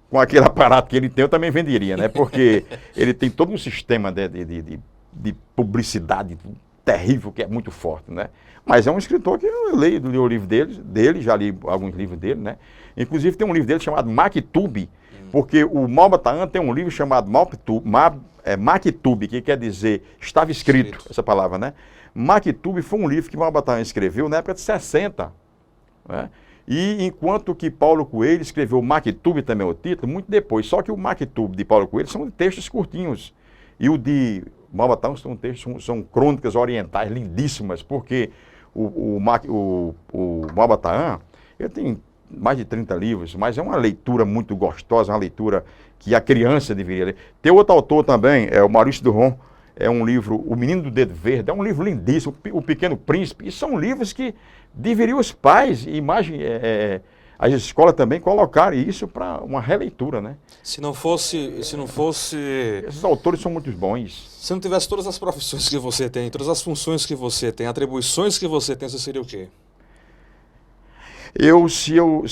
com aquele aparato que ele tem, eu também venderia, né? Porque ele tem todo um sistema de publicidade terrível, que é muito forte, né? Mas é um escritor que eu li o livro dele, já li alguns livros dele, né? Inclusive tem um livro dele chamado Maktub, porque o Malba-Tahan tem um livro chamado Maktub, que quer dizer, estava escrito, essa palavra, né? Maktub foi um livro que Malba-Tahan escreveu na época de 60, né? E enquanto que Paulo Coelho escreveu o Maktub, também é o título, muito depois. Só que o Maktub de Paulo Coelho são textos curtinhos. E o de Malba-Tahan são textos, são crônicas orientais lindíssimas, porque o Malba-Tahan, ele tem mais de 30 livros, mas é uma leitura muito gostosa, uma leitura que a criança deveria ler. Tem outro autor também, é o Maurício Duron, é um livro, O Menino do Dedo Verde, é um livro lindíssimo, O Pequeno Príncipe, e são livros que deveriam os pais, as escolas também colocarem isso para uma releitura, né? Se não fosse... Esses autores são muito bons. Se não tivesse todas as profissões que você tem, todas as funções que você tem, atribuições que você tem, você seria o quê?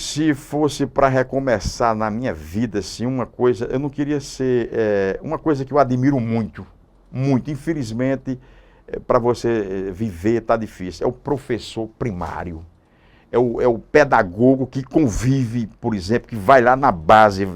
Se fosse para recomeçar na minha vida, assim, uma coisa, eu não queria ser, uma coisa que eu admiro muito, muito, infelizmente, para você viver está difícil, é o professor primário, é o pedagogo que convive, por exemplo, que vai lá na base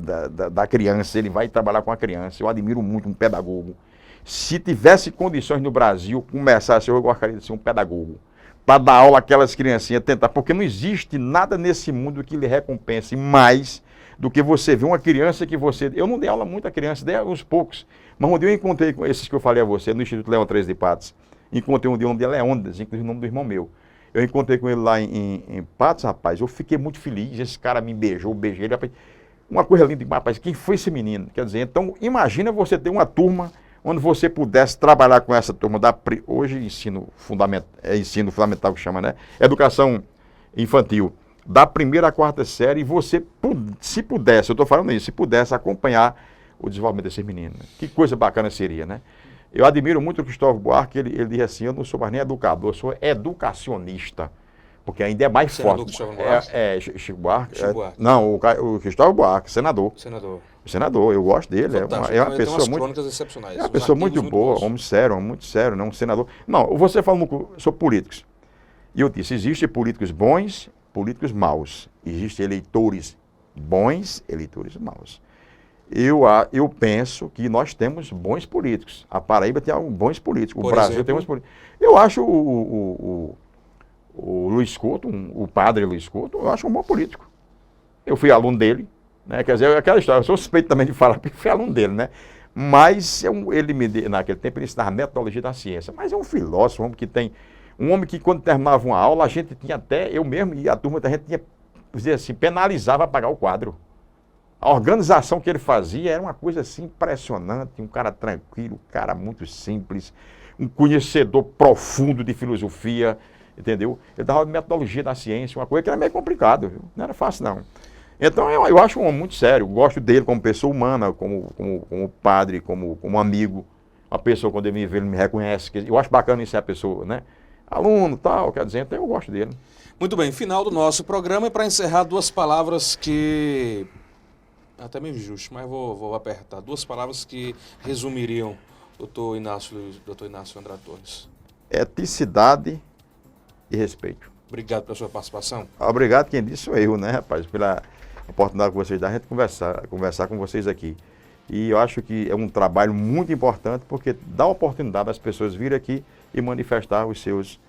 da criança, ele vai trabalhar com a criança, eu admiro muito um pedagogo. Se tivesse condições no Brasil, começasse, eu gostaria de ser um pedagogo, para dar aula àquelas criancinhas, tentar, porque não existe nada nesse mundo que lhe recompense mais do que você ver uma criança que você... Eu não dei aula muito a criança, dei uns poucos, mas um dia eu encontrei com esses que eu falei a você, no Instituto Leão 3 de Patos, encontrei um dia, o nome dele é Leônidas, inclusive o nome do irmão meu. Eu encontrei com ele lá em Patos, rapaz, eu fiquei muito feliz, esse cara me beijou, eu beijei ele, rapaz, uma coisa linda, rapaz, quem foi esse menino? Quer dizer, então, imagina você ter uma turma onde você pudesse trabalhar com essa turma hoje ensino fundamental que chama, né? Educação infantil, da 1ª à 4ª série, e você, se pudesse, eu estou falando isso, se pudesse acompanhar o desenvolvimento desses meninos. Que coisa bacana seria, né? Eu admiro muito o Cristóvão Buarque, ele diz assim, eu não sou mais nem educador, eu sou educacionista, porque ainda é mais Senador forte. Cristóvão Buarque? Chico Buarque. Chico Buarque. Não, o Cristóvão Buarque, senador. Senador, eu gosto dele, é uma pessoa muito... crônicas excepcionais. É uma pessoa muito boa, homem sério, muito sério, não um senador. Não, você falou sobre políticos. E eu disse, existem políticos bons, políticos maus. Existem eleitores bons, eleitores maus. Eu penso que nós temos bons políticos. A Paraíba tem bons políticos. O Brasil tem bons políticos. Eu acho o Luiz Couto, o padre Luiz Couto, eu acho um bom político. Eu fui aluno dele, né? Quer dizer, aquela história, eu sou suspeito também de falar, porque fui aluno dele, né? Mas naquele tempo ele ensinava metodologia da ciência. Mas é um filósofo, um homem que quando terminava uma aula, a gente tinha até, eu mesmo e a turma da gente tinha, dizer assim, penalizava para pagar o quadro. A organização que ele fazia era uma coisa assim impressionante, um cara tranquilo, um cara muito simples, um conhecedor profundo de filosofia, entendeu? Ele dava metodologia da ciência, uma coisa que era meio complicado, viu? Não era fácil não. Então eu acho um homem muito sério, gosto dele como pessoa humana, como padre, como amigo, uma pessoa quando ele me vê, ele me reconhece, eu acho bacana isso, é a pessoa, né? Aluno, tal, quer dizer, então eu gosto dele. Muito bem, final do nosso programa, e para encerrar, 2 palavras que... até meio justo, mas vou apertar. 2 palavras que resumiriam doutor Inácio Andrade Torres. Eticidade E respeito. Obrigado pela sua participação. Obrigado, quem disse sou eu, né, rapaz, pela oportunidade que vocês dão, a gente conversar com vocês aqui. E eu acho que é um trabalho muito importante, porque dá a oportunidade das pessoas virem aqui e manifestar os seus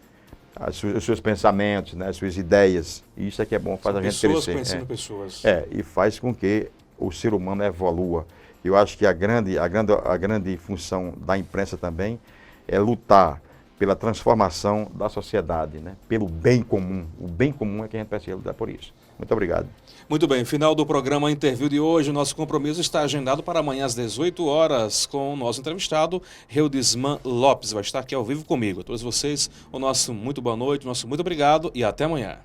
pensamentos, né, as suas ideias. E isso é que é bom, faz a gente crescer. Pessoas conhecendo pessoas. E faz com que o ser humano evolua. Eu acho que a grande função da imprensa também é lutar pela transformação da sociedade, né? Pelo bem comum. O bem comum é que a gente precisa lutar por isso. Muito obrigado. Muito bem, final do programa Interview de hoje. O nosso compromisso está agendado para amanhã às 18 horas com o nosso entrevistado, Reudisman Lopes. Vai estar aqui ao vivo comigo. A todos vocês, o nosso muito boa noite, o nosso muito obrigado e até amanhã.